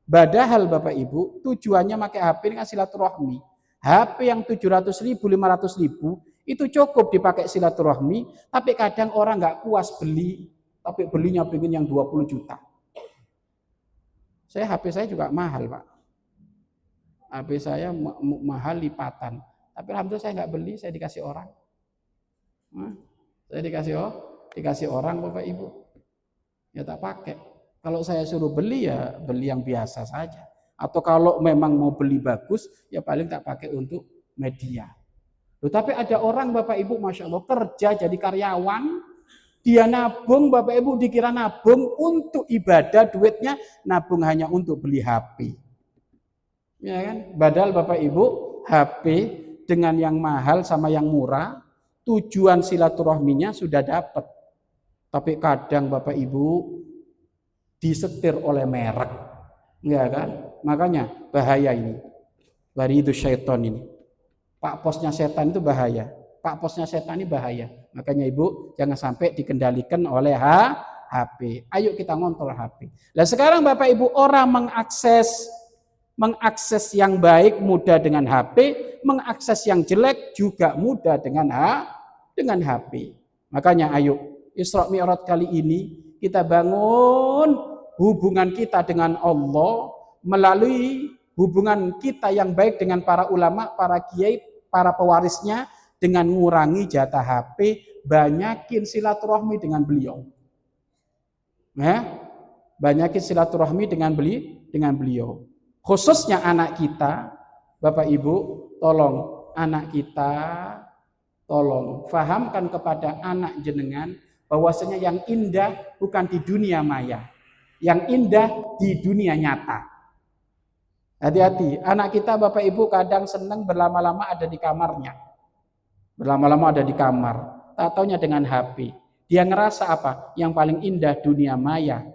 Padahal Bapak Ibu tujuannya pakai HP ini kan silaturahmi. HP yang 700 ribu, 500 ribu itu cukup dipakai silaturahmi, tapi kadang orang nggak puas beli, tapi belinya pengen yang 20 juta. HP saya juga mahal Pak. HP saya mahal lipatan. Tapi alhamdulillah saya nggak beli, saya dikasih orang. Saya dikasih orang Bapak Ibu. Ya tak pakai. Kalau saya suruh beli ya beli yang biasa saja. Atau kalau memang mau beli bagus ya paling tak pakai untuk media. Loh, tapi ada orang Bapak Ibu Masya Allah kerja jadi karyawan, dia nabung Bapak Ibu dikira nabung untuk ibadah, duitnya nabung hanya untuk beli HP. Ya kan? Padahal Bapak Ibu HP dengan yang mahal sama yang murah, tujuan silaturahminya sudah dapat. Tapi kadang Bapak Ibu disetir oleh merek. Ya kan? Makanya bahaya ini. Baridu syaitan ini. Pak posnya setan itu bahaya. Pak posnya setan ini bahaya. Makanya Ibu jangan sampai dikendalikan oleh HP. Ayo kita ngontrol HP. Nah sekarang Bapak Ibu orang mengakses yang baik mudah dengan HP, mengakses yang jelek juga mudah dengan HP. Makanya ayo Isra Mi'raj kali ini kita bangun hubungan kita dengan Allah melalui hubungan kita yang baik dengan para ulama, para kiai, para pewarisnya dengan mengurangi jatah HP, banyakin silaturahmi dengan beliau. Ya, banyakin silaturahmi dengan beliau. Khususnya anak kita, Bapak Ibu, tolong anak kita, tolong fahamkan kepada anak jenengan bahwasanya yang indah bukan di dunia maya, yang indah di dunia nyata. Hati-hati, anak kita Bapak Ibu kadang senang berlama-lama ada di kamarnya. Berlama-lama ada di kamar, tak taunya dengan HP. Dia ngerasa apa? Yang paling indah dunia maya,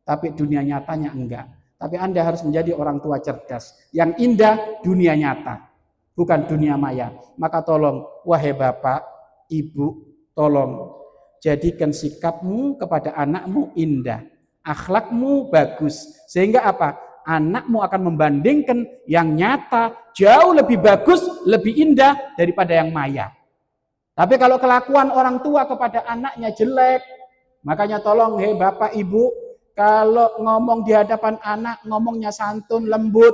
tapi dunia nyatanya enggak. Tapi Anda harus menjadi orang tua cerdas. Yang indah dunia nyata, bukan dunia maya. Maka tolong, wahai bapak, ibu, tolong jadikan sikapmu kepada anakmu indah. Akhlakmu bagus. Sehingga apa? Anakmu akan membandingkan yang nyata jauh lebih bagus, lebih indah daripada yang maya. Tapi kalau kelakuan orang tua kepada anaknya jelek, makanya tolong, hei bapak ibu, kalau ngomong di hadapan anak, ngomongnya santun, lembut,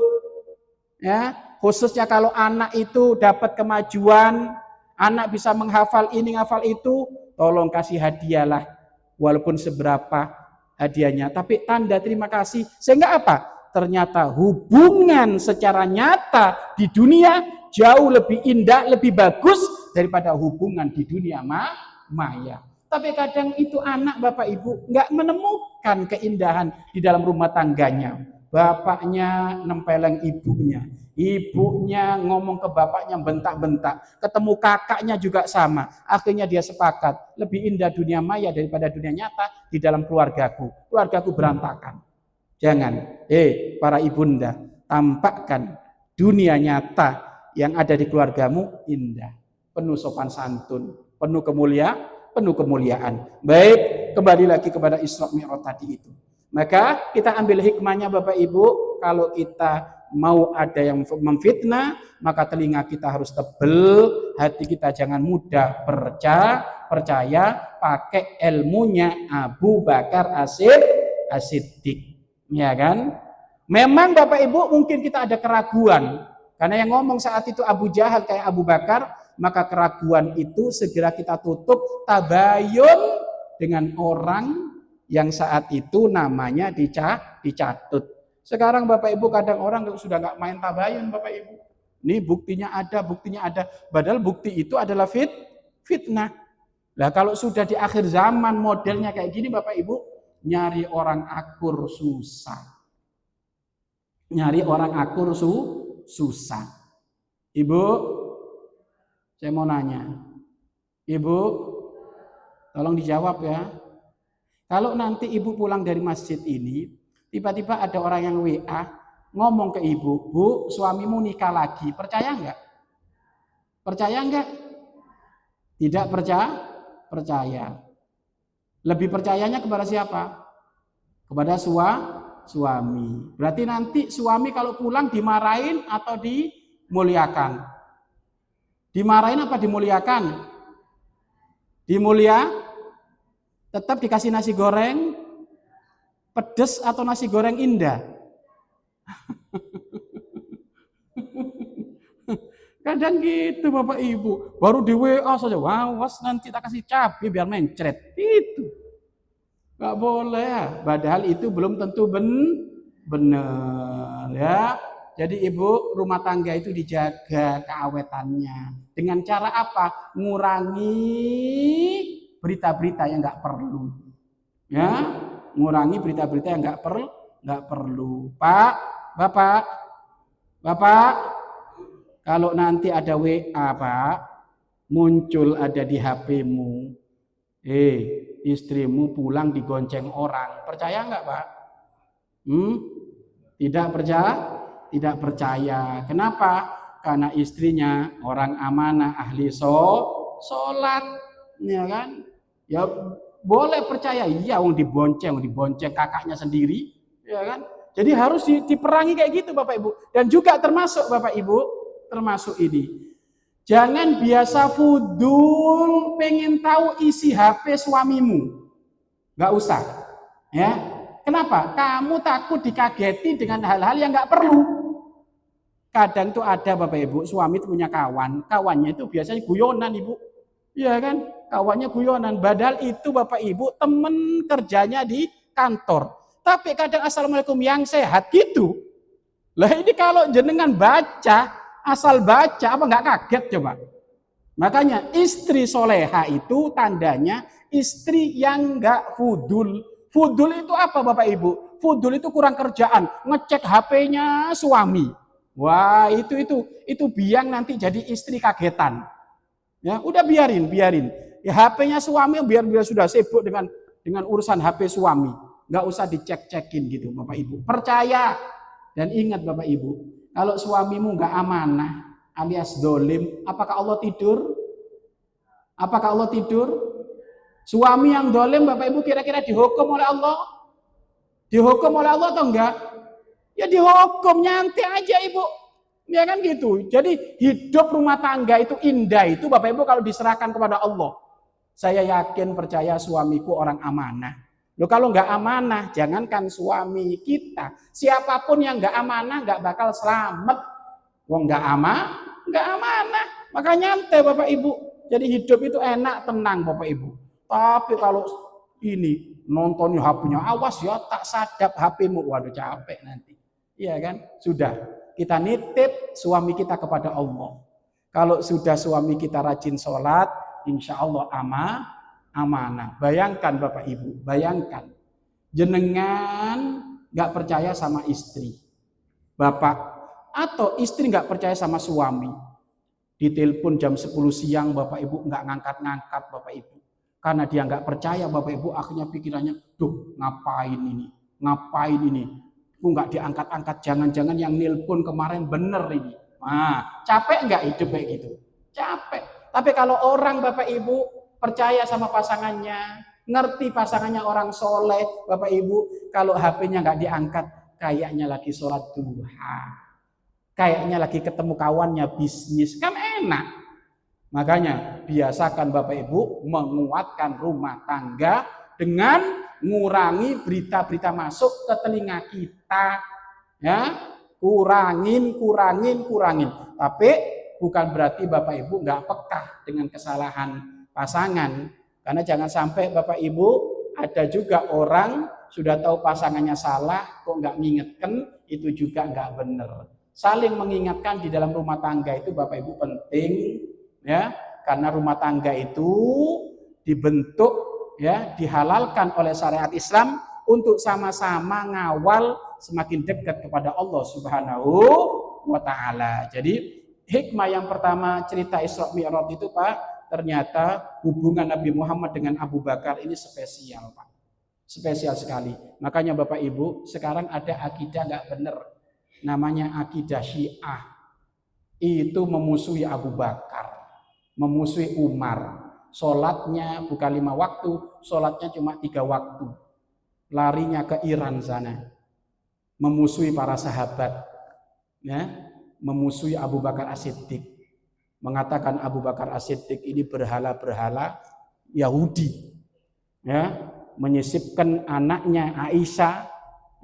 ya. Khususnya kalau anak itu dapat kemajuan, anak bisa menghafal ini, menghafal itu, tolong kasih hadiah lah, walaupun seberapa hadiahnya. Tapi tanda terima kasih, sehingga apa? Ternyata hubungan secara nyata di dunia jauh lebih indah, lebih bagus daripada hubungan di dunia maya. Tapi kadang itu anak bapak ibu nggak menemukan keindahan di dalam rumah tangganya. Bapaknya nempeleng ibunya, ibunya ngomong ke bapaknya bentak-bentak, ketemu kakaknya juga sama. Akhirnya dia sepakat, lebih indah dunia maya daripada dunia nyata di dalam keluargaku. Keluargaku berantakan. Jangan, para ibunda, tampakkan dunia nyata yang ada di keluargamu indah, penuh sopan santun, penuh kemuliaan. Baik, kembali lagi kepada Isra Mi'raj tadi itu. Maka kita ambil hikmahnya Bapak Ibu, kalau kita mau ada yang memfitnah, maka telinga kita harus tebel, hati kita jangan mudah percaya, pakai ilmunya Abu Bakar As-Siddiq. Ya kan? Memang Bapak Ibu mungkin kita ada keraguan, karena yang ngomong saat itu Abu Jahal kayak Abu Bakar, maka keraguan itu segera kita tutup, tabayun dengan orang yang saat itu namanya dicatut. Sekarang Bapak Ibu kadang orang sudah nggak main tabayun Bapak Ibu. Ini buktinya ada. Padahal bukti itu adalah fitnah. Nah kalau sudah di akhir zaman modelnya kayak gini Bapak Ibu, nyari orang akur susah. Nyari orang akur susah. Ibu, saya mau nanya. Ibu, tolong dijawab ya. Kalau nanti ibu pulang dari masjid ini, tiba-tiba ada orang yang WA, ngomong ke ibu, Bu, suamimu nikah lagi. Percaya enggak? Percaya enggak? Tidak percaya. Lebih percayanya kepada siapa? Kepada suami. Berarti nanti suami kalau pulang dimarahin atau dimuliakan? Dimarahin apa dimuliakan? Tetap dikasih nasi goreng pedes atau nasi goreng indah? Kadang gitu Bapak Ibu, baru di WA saja, was nanti tak kasih cabai biar mencret. Itu nggak boleh ya. Padahal itu belum tentu benar ya. Jadi ibu, rumah tangga itu dijaga keawetannya. Dengan cara apa? Ngurangi berita-berita yang nggak perlu. Ya, ngurangi berita-berita yang nggak perlu. Pak, Bapak, kalau nanti ada WA Pak, muncul ada di HP-mu, istrimu pulang digonceng orang, percaya nggak Pak? Tidak percaya. Kenapa? Karena istrinya orang amanah, ahli sholat, ya kan? Ya boleh percaya, iya, dibonceng kakaknya sendiri, ya kan? Jadi harus diperangi kayak gitu Bapak Ibu. Dan juga termasuk Bapak Ibu, termasuk ini. Jangan biasa fudul pengen tahu isi HP suamimu. Nggak usah. Ya. Kenapa? Kamu takut dikageti dengan hal-hal yang nggak perlu. Kadang itu ada Bapak Ibu, suami itu punya kawannya itu biasanya guyonan Ibu. Iya kan? Kawannya guyonan. Padahal itu Bapak Ibu temen kerjanya di kantor. Tapi kadang assalamualaikum yang sehat gitu. Lah ini kalau jenengan baca, asal baca apa nggak kaget coba? Makanya istri soleha itu tandanya istri yang nggak fudul. Fudul itu apa Bapak Ibu? Fudul itu kurang kerjaan, ngecek HP-nya suami. Wah itu biang nanti jadi istri kagetan. Ya udah biarin. Ya HP-nya suami biar dia sudah sibuk dengan urusan HP suami. Nggak usah dicek-cekin gitu Bapak Ibu. Percaya dan ingat Bapak Ibu, kalau suamimu nggak amanah alias dolim, apakah Allah tidur? Apakah Allah tidur? Suami yang dolim Bapak Ibu kira-kira dihukum oleh Allah? Dihukum oleh Allah atau enggak? Ya dihukum, nyantai aja Ibu. Ya kan gitu. Jadi hidup rumah tangga itu indah itu Bapak Ibu kalau diserahkan kepada Allah. Saya yakin percaya suamiku orang amanah. Loh kalau nggak amanah, jangankan suami kita, siapapun yang nggak amanah nggak bakal selamat. Wong nggak amanah. Maka nyantai Bapak Ibu. Jadi hidup itu enak, tenang Bapak Ibu. Tapi kalau ini nontonnya HP-nya, awas ya tak sadap HP-mu, waduh capek nanti. Iya kan? Sudah. Kita nitip suami kita kepada Allah. Kalau sudah suami kita rajin sholat, insya Allah amanah. Bayangkan Bapak Ibu, bayangkan. Jenengan gak percaya sama istri. Bapak atau istri gak percaya sama suami. Ditelepon jam 10 siang Bapak Ibu gak ngangkat-ngangkat Bapak Ibu. Karena dia gak percaya Bapak Ibu, akhirnya pikirannya, duh ngapain ini? Ngapain ini? Aku nggak diangkat-angkat, jangan-jangan yang nelpon kemarin bener ini. Nah, capek nggak hidup kayak gitu? Capek. Tapi kalau orang Bapak Ibu percaya sama pasangannya, ngerti pasangannya orang soleh, Bapak Ibu, kalau HP-nya nggak diangkat, kayaknya lagi sholat duha, kayaknya lagi ketemu kawannya bisnis, kan enak. Makanya biasakan Bapak Ibu menguatkan rumah tangga dengan ngurangi berita-berita masuk ke telinga kita, ya, kurangin. Tapi bukan berarti Bapak Ibu nggak peka dengan kesalahan pasangan, karena jangan sampai Bapak Ibu ada juga orang sudah tahu pasangannya salah kok nggak ngingetkan, itu juga nggak benar. Saling mengingatkan di dalam rumah tangga itu Bapak Ibu penting, ya, karena rumah tangga itu dibentuk, ya, dihalalkan oleh syariat Islam untuk sama-sama ngawal semakin dekat kepada Allah Subhanahu wa taala. Jadi hikmah yang pertama cerita Isra Mi'raj itu Pak, ternyata hubungan Nabi Muhammad dengan Abu Bakar ini spesial Pak. Spesial sekali. Makanya Bapak Ibu, sekarang ada akidah nggak benar. Namanya akidah Syiah. Itu memusuhi Abu Bakar, memusuhi Umar. Sholatnya bukan 5 waktu, sholatnya cuma 3 waktu. Larinya ke Iran sana, memusuhi para sahabat, ya, memusuhi Abu Bakar As-Siddiq, mengatakan Abu Bakar As-Siddiq ini berhala-berhala Yahudi, ya, menyisipkan anaknya Aisyah,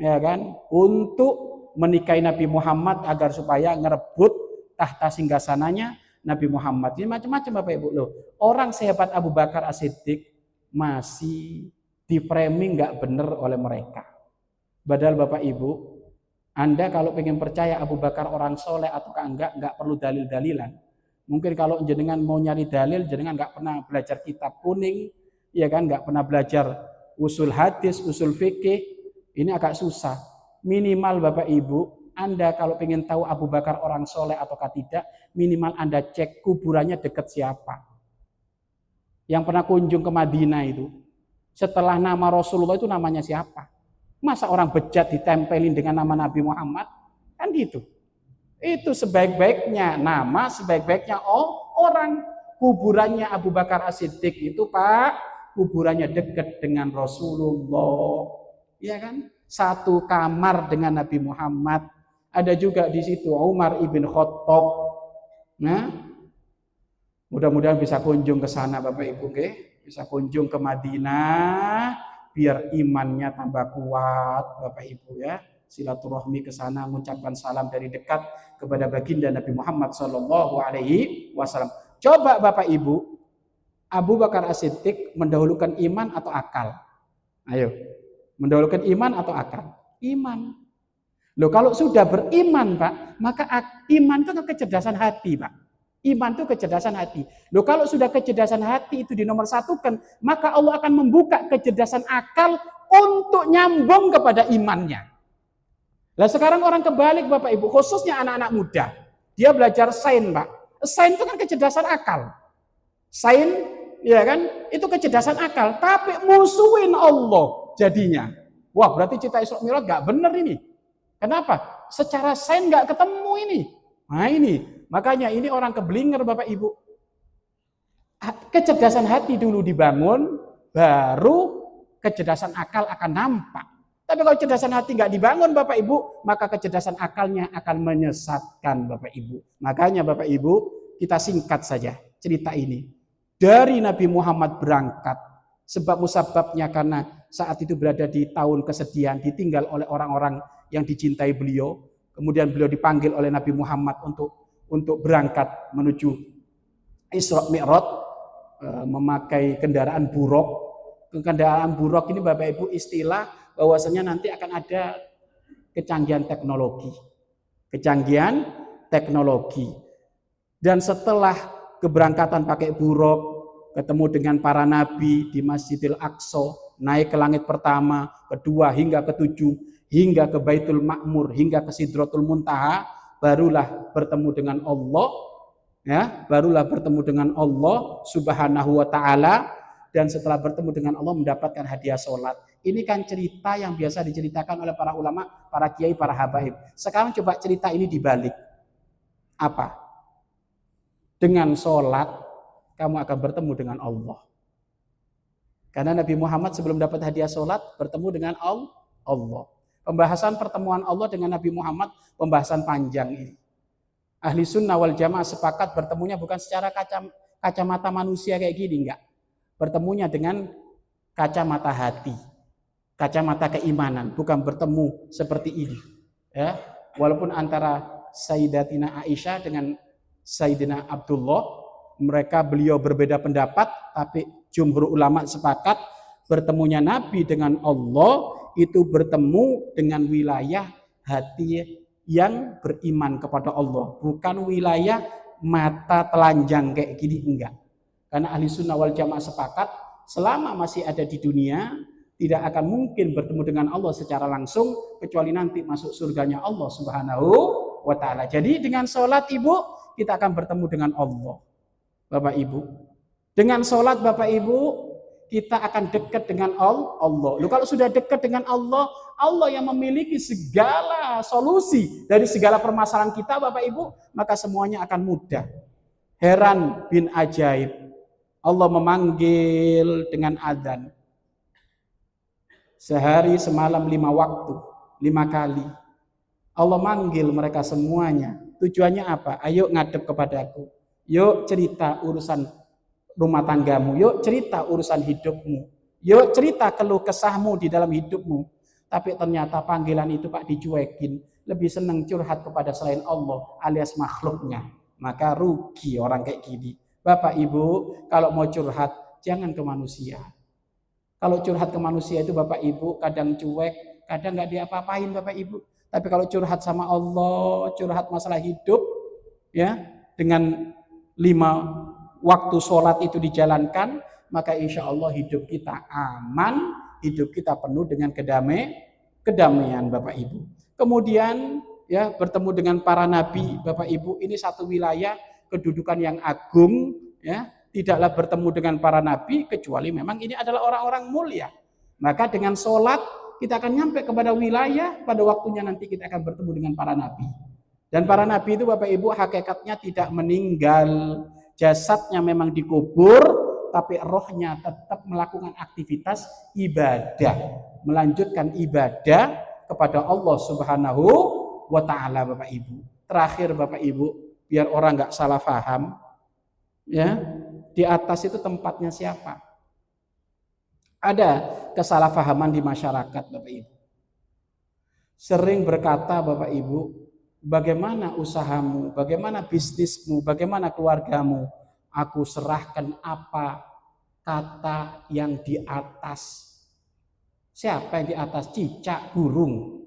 ya kan, untuk menikahi Nabi Muhammad agar supaya ngerebut tahta singgasananya Nabi Muhammad. Ini macam-macam Bapak Ibu loh. Orang sehebat Abu Bakar As-Siddiq masih di framing nggak benar oleh mereka. Padahal Bapak Ibu, Anda kalau pengen percaya Abu Bakar orang soleh ataukah enggak perlu dalil-dalilan. Mungkin kalau jenengan mau nyari dalil, jenengan nggak pernah belajar kitab kuning, ya kan, nggak pernah belajar usul hadis, usul fikih, ini agak susah. Minimal Bapak Ibu, Anda kalau pengen tahu Abu Bakar orang soleh ataukah tidak, minimal Anda cek kuburannya dekat siapa. Yang pernah kunjung ke Madinah itu, setelah nama Rasulullah itu namanya siapa? Masa orang bejat ditempelin dengan nama Nabi Muhammad? Kan gitu. Itu sebaik-baiknya nama, sebaik-baiknya orang. Kuburannya Abu Bakar As-Siddiq itu Pak, kuburannya dekat dengan Rasulullah. Iya kan? Satu kamar dengan Nabi Muhammad. Ada juga di situ Umar ibn Khattab. Nah, mudah-mudahan bisa kunjung ke sana Bapak Ibu, bisa kunjung ke Madinah biar imannya tambah kuat Bapak Ibu ya. Silaturahmi ke sana, mengucapkan salam dari dekat kepada baginda Nabi Muhammad sallallahu alaihi wasallam. Coba Bapak Ibu, Abu Bakar As-Siddiq mendahulukan iman atau akal? Ayo, mendahulukan iman atau akal? Iman. Loh kalau sudah beriman Pak, maka iman itu kecerdasan hati Pak. Iman itu kecerdasan hati. Loh kalau sudah kecerdasan hati itu dinomorsatukan, maka Allah akan membuka kecerdasan akal untuk nyambung kepada imannya. Nah sekarang orang kebalik Bapak Ibu, khususnya anak-anak muda. Dia belajar sains Pak. Sains itu kan kecerdasan akal. Sains ya kan? Itu kecerdasan akal, tapi musuhin Allah jadinya. Wah, berarti cerita Isra Mi'raj nggak bener ini. Kenapa? Secara sains nggak ketemu ini. Nah ini, makanya ini orang keblinger Bapak Ibu. Kecerdasan hati dulu dibangun, baru kecerdasan akal akan nampak. Tapi kalau kecerdasan hati nggak dibangun Bapak Ibu, maka kecerdasan akalnya akan menyesatkan Bapak Ibu. Makanya Bapak Ibu, kita singkat saja cerita ini. Dari Nabi Muhammad berangkat, sebab musababnya karena saat itu berada di tahun kesedihan, ditinggal oleh orang-orang yang dicintai beliau. Kemudian beliau dipanggil oleh Nabi Muhammad untuk berangkat menuju Isra Mi'raj, memakai kendaraan buruk. Kendaraan buruk ini Bapak Ibu istilah bahwasanya nanti akan ada kecanggihan teknologi. Kecanggihan teknologi. Dan setelah keberangkatan pakai buruk, ketemu dengan para nabi di Masjidil Aqsa, naik ke langit pertama, kedua hingga ketujuh, hingga ke Baitul Ma'mur, hingga ke Sidratul Muntaha, barulah bertemu dengan Allah, ya, barulah bertemu dengan Allah Subhanahu wa taala, dan setelah bertemu dengan Allah mendapatkan hadiah sholat. Ini kan cerita yang biasa diceritakan oleh para ulama, para kiai, para habaib. Sekarang coba cerita ini dibalik. Apa? Dengan sholat kamu akan bertemu dengan Allah. Karena Nabi Muhammad sebelum dapat hadiah sholat bertemu dengan Allah. Pembahasan pertemuan Allah dengan Nabi Muhammad pembahasan panjang ini. Ahli sunnah wal jamaah sepakat bertemunya bukan secara kacamata manusia kayak gini, enggak. Bertemunya dengan kacamata hati, kacamata keimanan, bukan bertemu seperti ini. Ya, walaupun antara Sayyidatina Aisyah dengan Sayyidina Abdullah, beliau berbeda pendapat, tapi jumhur ulama sepakat bertemunya Nabi dengan Allah itu bertemu dengan wilayah hati yang beriman kepada Allah, bukan wilayah mata telanjang kayak gini, enggak. Karena ahli sunnah wal jamaah sepakat selama masih ada di dunia tidak akan mungkin bertemu dengan Allah secara langsung kecuali nanti masuk surganya Allah Subhanahu wa taala. Jadi dengan sholat Ibu kita akan bertemu dengan Allah, Bapak Ibu. Dengan sholat Bapak Ibu kita akan dekat dengan Allah. Loh, kalau sudah dekat dengan Allah, Allah yang memiliki segala solusi dari segala permasalahan kita Bapak Ibu, maka semuanya akan mudah. Heran bin ajaib, Allah memanggil dengan adzan. Sehari semalam 5 waktu, 5 kali. Allah manggil mereka semuanya. Tujuannya apa? Ayo ngadep kepadaku. Yuk cerita urusan rumah tanggamu. Yuk cerita urusan hidupmu. Yuk cerita keluh kesahmu di dalam hidupmu. Tapi ternyata panggilan itu Pak dicuekin. Lebih senang curhat kepada selain Allah alias makhluknya. Maka rugi orang kayak gini. Bapak Ibu, kalau mau curhat jangan ke manusia. Kalau curhat ke manusia itu Bapak Ibu kadang cuek, kadang nggak diapa-apain Bapak Ibu. Tapi kalau curhat sama Allah, curhat masalah hidup, ya dengan 5 waktu sholat itu dijalankan, maka insya Allah hidup kita aman, hidup kita penuh dengan kedamaian Bapak Ibu. Kemudian ya bertemu dengan para nabi Bapak Ibu, ini satu wilayah kedudukan yang agung, ya. Tidaklah bertemu dengan para nabi kecuali memang ini adalah orang-orang mulia. Maka dengan sholat kita akan nyampe kepada wilayah pada waktunya nanti kita akan bertemu dengan para nabi. Dan para nabi itu Bapak Ibu hakikatnya tidak meninggal, jasadnya memang dikubur, tapi rohnya tetap melakukan aktivitas ibadah, melanjutkan ibadah kepada Allah Subhanahu wa taala Bapak Ibu. Terakhir Bapak Ibu, biar orang nggak salah paham, ya, di atas itu tempatnya siapa? Ada kesalahpahaman di masyarakat Bapak Ibu. Sering berkata Bapak Ibu, bagaimana usahamu, bagaimana bisnismu, bagaimana keluargamu? Aku serahkan apa kata yang di atas. Siapa yang di atas? Cicak, burung.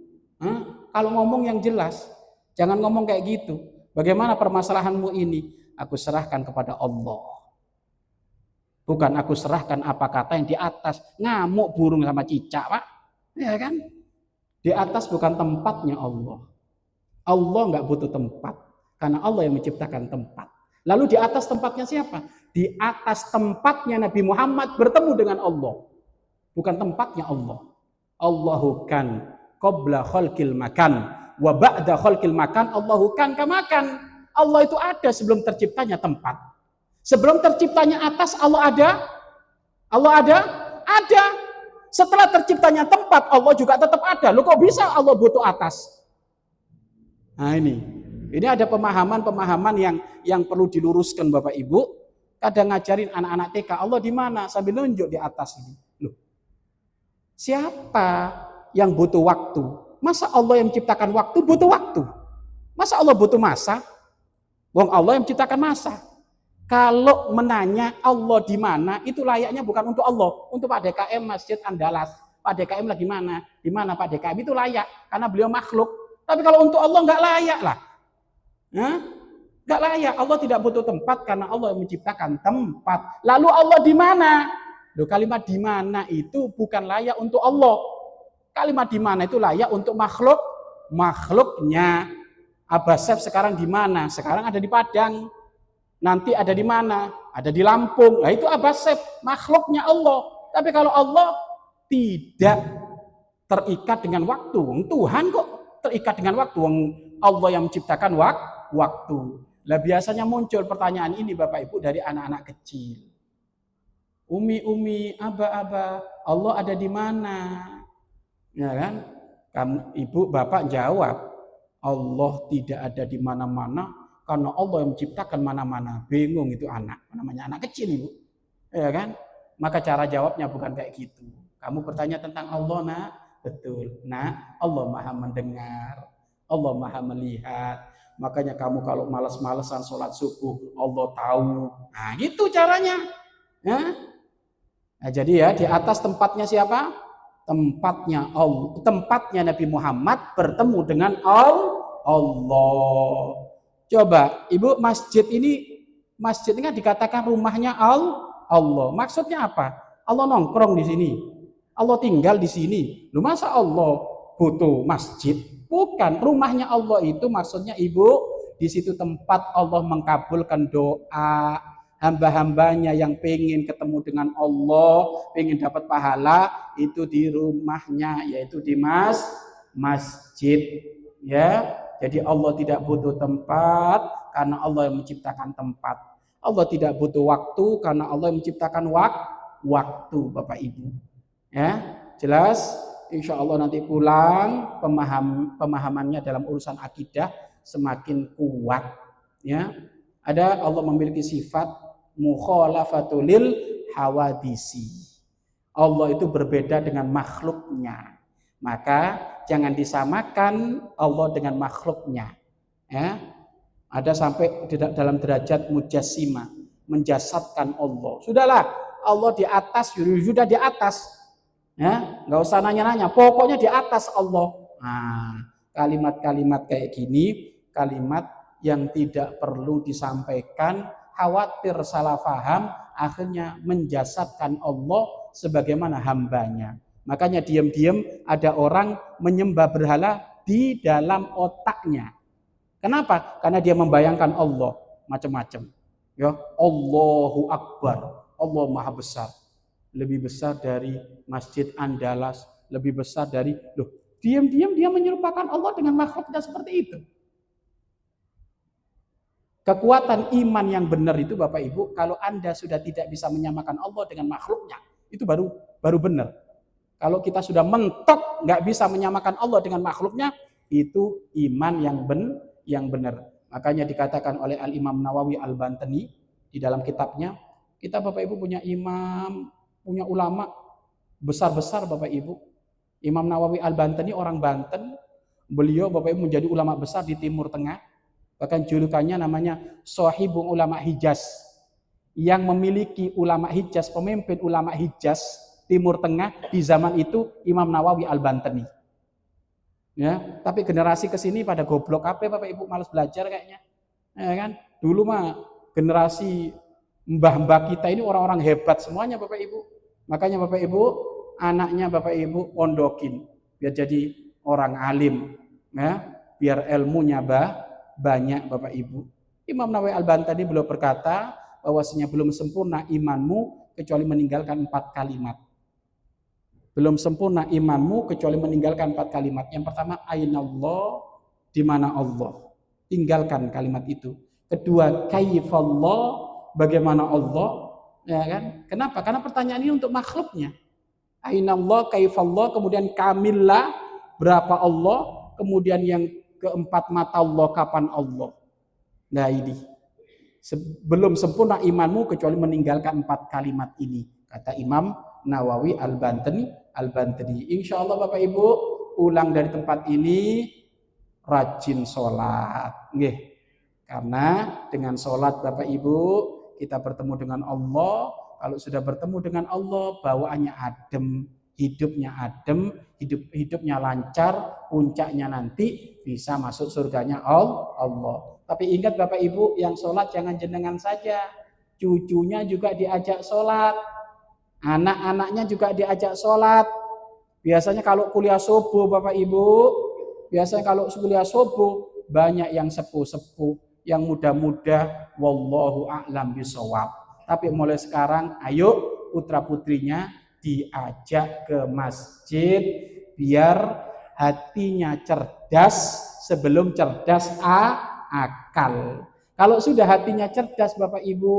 Kalau ngomong yang jelas, jangan ngomong kayak gitu. Bagaimana permasalahanmu ini? Aku serahkan kepada Allah. Bukan aku serahkan apa kata yang di atas. Ngamuk burung sama cicak, Pak. Ya kan? Di atas bukan tempatnya Allah. Allah nggak butuh tempat. Karena Allah yang menciptakan tempat. Lalu di atas tempatnya siapa? Di atas tempatnya Nabi Muhammad bertemu dengan Allah. Bukan tempatnya Allah. Allahu kan qabla khalqil makan wa ba'da khalqil makan Allahu kan kamakan. Allah itu ada sebelum terciptanya tempat. Sebelum terciptanya atas Allah ada? Allah ada? Ada. Setelah terciptanya tempat Allah juga tetap ada. Loh kok bisa Allah butuh atas? Nah ini ada pemahaman-pemahaman yang perlu diluruskan Bapak Ibu. Kadang ngajarin anak-anak TK Allah di mana sambil nunjuk di atas ini. Loh, siapa yang butuh waktu? Masa Allah yang menciptakan waktu butuh waktu? Masa Allah butuh masa? Wong Allah yang menciptakan masa. Kalau menanya Allah di mana, itu layaknya bukan untuk Allah, untuk Pak DKM Masjid Andalas. Pak DKM lagi mana? Di mana Pak DKM itu layak karena beliau makhluk. Tapi kalau untuk Allah nggak layak lah. Nggak layak. Allah tidak butuh tempat karena Allah yang menciptakan tempat. Lalu Allah di mana? Loh, kalimat di mana itu bukan layak untuk Allah. Kalimat di mana itu layak untuk makhluknya. Abah Chef sekarang di mana? Sekarang ada di Padang. Nanti ada di mana? Ada di Lampung. Nah itu Abah Chef, makhluknya Allah. Tapi kalau Allah tidak terikat dengan waktu. Tuhan kok terikat dengan waktu. Allah yang menciptakan waktu. Lah biasanya muncul pertanyaan ini Bapak Ibu dari anak-anak kecil. Umi, aba, Allah ada di mana? Ya kan? Ibu, bapak jawab, Allah tidak ada di mana-mana. Karena Allah yang menciptakan mana-mana. Bingung itu anak. Namanya anak kecil Ibu. Ya kan? Maka cara jawabnya bukan kayak gitu. Kamu bertanya tentang Allah, Nak? Betul. Nak, Allah Maha mendengar. Allah Maha melihat. Makanya kamu kalau malas-malesan sholat subuh, Allah tahu. Nah, gitu caranya. Ya? Nah, jadi ya di atas tempatnya siapa? Tempatnya Allah. Tempatnya Nabi Muhammad bertemu dengan Allah. Coba, Ibu, masjid ini kan dikatakan rumahnya Allah. Maksudnya apa? Allah nongkrong di sini. Allah tinggal di sini. Lu masa Allah butuh masjid? Bukan. Rumahnya Allah itu maksudnya Ibu, di situ tempat Allah mengkabulkan doa hamba-hambanya yang pengen ketemu dengan Allah, pengen dapat pahala, itu di rumahnya, yaitu di masjid. Ya. Jadi Allah tidak butuh tempat karena Allah yang menciptakan tempat. Allah tidak butuh waktu karena Allah yang menciptakan waktu, Bapak Ibu. Ya, jelas. Insya Allah nanti pulang pemahamannya dalam urusan akidah semakin kuat. Ya, ada Allah memiliki sifat mukhalafatul hawadisi. Allah itu berbeda dengan makhluknya. Maka jangan disamakan Allah dengan makhluknya. Ya. Ada sampai dalam derajat mujassima, menjasadkan Allah. Sudahlah, Allah di atas, sudah di atas. Ya, nggak usah nanya-nanya, pokoknya di atas Allah. Nah, kalimat-kalimat kayak gini, kalimat yang tidak perlu disampaikan, khawatir salah paham, akhirnya menjasadkan Allah sebagaimana hambanya. Makanya diam-diam ada orang menyembah berhala di dalam otaknya. Kenapa? Karena dia membayangkan Allah macam-macam. Ya, Allahu Akbar, Allah Maha Besar. Lebih besar dari Masjid Andalas, lebih besar dari diam-diam dia menyerupakan Allah dengan makhluknya seperti itu. Kekuatan iman yang benar itu Bapak Ibu, kalau Anda sudah tidak bisa menyamakan Allah dengan makhluknya, itu baru benar. Kalau kita sudah mentok nggak bisa menyamakan Allah dengan makhluknya, itu iman yang benar. Makanya dikatakan oleh Al-Imam Nawawi Al-Bantani di dalam kitabnya, kita Bapak Ibu punya imam, punya ulama besar-besar Bapak Ibu. Imam Nawawi Al-Bantani orang Banten, beliau Bapak Ibu menjadi ulama besar di Timur Tengah. Bahkan julukannya namanya Sohibung Ulama Hijaz. Yang memiliki ulama Hijaz, pemimpin ulama Hijaz Timur Tengah di zaman itu Imam Nawawi Al-Bantani. Ya, tapi generasi kesini pada goblok apa Bapak Ibu, malas belajar kayaknya. Ya kan? Dulu mah generasi mbah-mbah kita ini orang-orang hebat semuanya Bapak Ibu. Makanya Bapak Ibu, anaknya Bapak Ibu pondokin biar jadi orang alim, ya, biar ilmunya banyak Bapak Ibu. Imam Nawawi Al-Bantani beliau berkata bahwasanya belum sempurna imanmu kecuali meninggalkan 4 kalimat. Belum sempurna imanmu kecuali meninggalkan 4 kalimat. Yang pertama, ainallah, di mana Allah. Tinggalkan kalimat itu. Kedua, kaifallah, bagaimana Allah, ya kan? Kenapa? Karena pertanyaan ini untuk makhluknya. Ainallah, kaifallah, kemudian kamillah, berapa Allah, kemudian yang keempat, mata Allah, kapan Allah. Nah ini, belum sempurna imanmu kecuali meninggalkan 4 kalimat ini, kata Imam Nawawi Al-Bantani. Insya Allah Bapak Ibu ulang dari tempat ini, rajin sholat, karena dengan sholat Bapak Ibu kita bertemu dengan Allah. Kalau sudah bertemu dengan Allah, bawaannya adem, hidupnya adem, hidupnya lancar, puncaknya nanti bisa masuk surganya Allah. Tapi ingat Bapak Ibu, yang sholat jangan jenengan saja, cucunya juga diajak sholat, anak-anaknya juga diajak sholat. Biasanya kalau kuliah subuh Bapak Ibu, banyak yang sepuh-sepuh, yang muda-muda, wallahu a'lam bishawab. Tapi mulai sekarang, ayo putra-putrinya diajak ke masjid biar hatinya cerdas sebelum cerdas akal. Kalau sudah hatinya cerdas Bapak Ibu,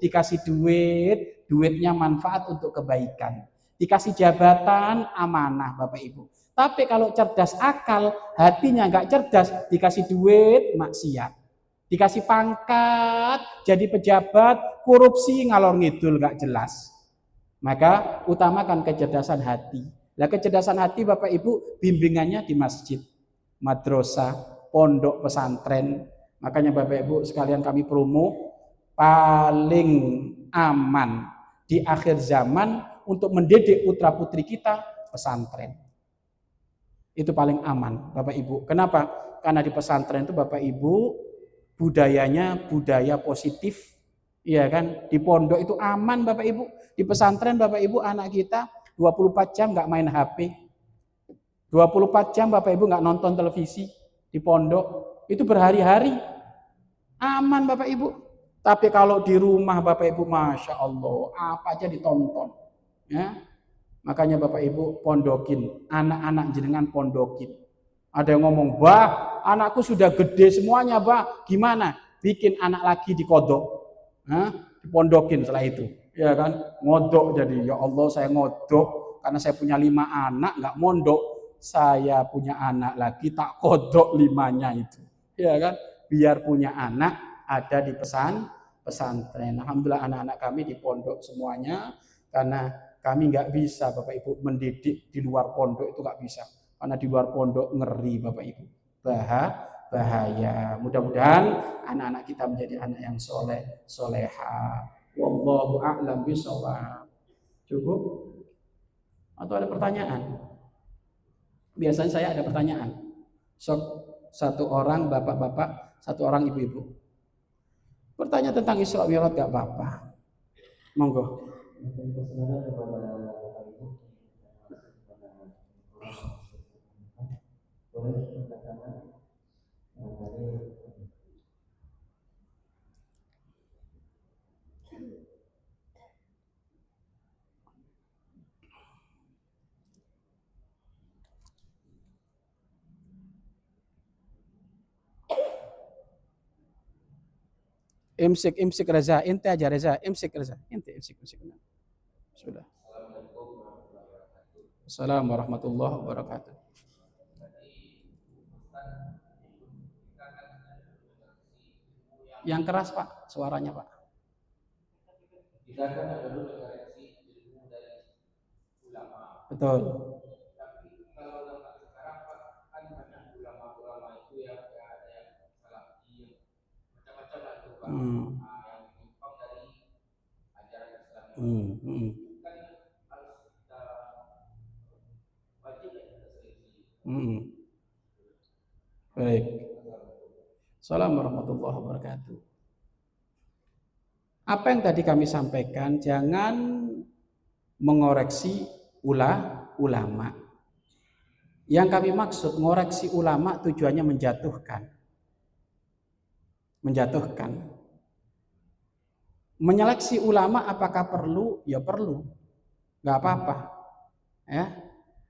dikasih duit, duitnya manfaat untuk kebaikan. Dikasih jabatan, amanah Bapak Ibu. Tapi kalau cerdas akal, hatinya nggak cerdas, dikasih duit, maksiat. Dikasih pangkat, jadi pejabat, korupsi, ngalor ngidul, nggak jelas. Maka utamakan kecerdasan hati. Nah, kecerdasan hati Bapak Ibu bimbingannya di masjid, madrasah, pondok pesantren. Makanya Bapak Ibu sekalian kami promo, paling aman di akhir zaman untuk mendidik putra putri kita pesantren. Itu paling aman Bapak Ibu. Kenapa? Karena di pesantren itu Bapak Ibu budayanya budaya positif, iya kan? Di pondok itu aman Bapak Ibu. Di pesantren Bapak Ibu anak kita 24 jam nggak main HP, 24 jam Bapak Ibu nggak nonton televisi. Di pondok itu berhari-hari aman Bapak Ibu. Tapi kalau di rumah Bapak Ibu, masya Allah, apa aja ditonton, ya. Makanya Bapak Ibu pondokin, anak-anak jenengan pondokin. Ada yang ngomong, bah, anakku sudah gede semuanya, bah. Gimana? Bikin anak lagi dikodok, dipondokin setelah itu, ya kan? Ngodok jadi, ya Allah saya ngodok karena saya punya 5 anak, nggak mondok. Saya punya anak lagi, tak kodok 5-nya itu, ya kan? Biar punya anak ada di pesantren. Alhamdulillah anak-anak kami di pondok semuanya, karena kami nggak bisa Bapak Ibu mendidik di luar pondok, itu nggak bisa. Karena di luar pondok ngeri Bapak Ibu, bahaya. Mudah-mudahan anak-anak kita menjadi anak yang soleh, soleha. Wallahu a'lam bishawab. Cukup? Atau ada pertanyaan? Biasanya saya ada pertanyaan. Satu orang bapak-bapak, satu orang ibu-ibu. Bertanya tentang Isra Mi'raj gak apa-apa. Monggo. Imsik Reza, ente aja Reza, imsik Reza, ente imsik. Sudah. Assalamualaikum warahmatullahi wabarakatuh. Yang keras Pak, suaranya Pak. Kita kan ada dulu referensi ilmu dari ulama. Betul. Tapi kalau zaman sekarang Pak, kan banyak ulama-ulama itu yang ada yang salafi, macam-macam lah itu Pak. Yang menyimpang dari ajaran Islam. Kan harus kita wajib kita seleksi. Baik. Assalamualaikum warahmatullahi wabarakatuh. Apa yang tadi kami sampaikan, jangan mengoreksi ulama. Yang kami maksud ngoreksi ulama tujuannya menjatuhkan. menjatuhkan. Menyeleksi ulama apakah perlu? Ya perlu, nggak apa-apa. Ya,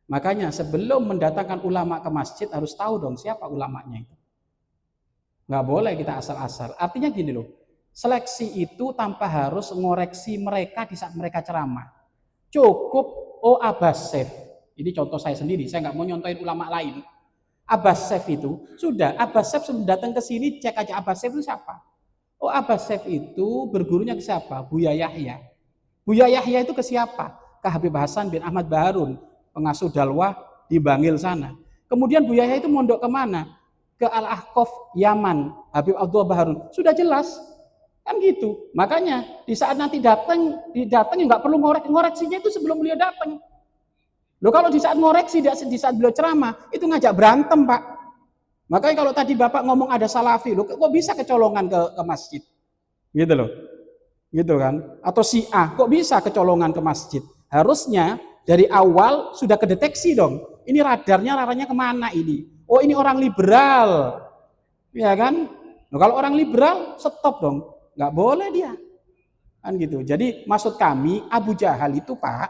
makanya sebelum mendatangkan ulama ke masjid harus tahu dong siapa ulamanya itu. Nggak boleh kita asal-asal. Artinya gini loh, seleksi itu tanpa harus ngoreksi mereka di saat mereka ceramah. Cukup Abbas Saif. Ini contoh saya sendiri, saya nggak mau nyontohin ulama lain. Abbas Saif itu sudah, Abbas Saif sebelum datang ke sini cek aja Abbas Saif itu siapa. Abbas Saif itu bergurunya ke siapa? Buya Yahya. Buya Yahya itu ke siapa? Ke Habib Hasan bin Ahmad Baharun, pengasuh Dalwah di Bangil sana. Kemudian Buya Yahya itu mondok kemana? Ke Al-Ahqaf Yaman, Habib Abdullah Baharun. Sudah jelas, kan gitu. Makanya di saat nanti datang nggak perlu ngoreksinya itu sebelum beliau datang. Loh kalau di saat ngoreksi, di saat beliau ceramah, itu ngajak berantem, Pak. Makanya kalau tadi Bapak ngomong ada salafi, loh kok bisa kecolongan ke masjid? Gitu loh. Gitu kan? Atau Syiah, kok bisa kecolongan ke masjid? Harusnya dari awal sudah kedeteksi dong. Ini radarnya kemana ini? Oh ini orang liberal. Ya kan? Nah, kalau orang liberal, stop dong. Nggak boleh dia. Kan gitu. Jadi maksud kami, Abu Jahal itu Pak,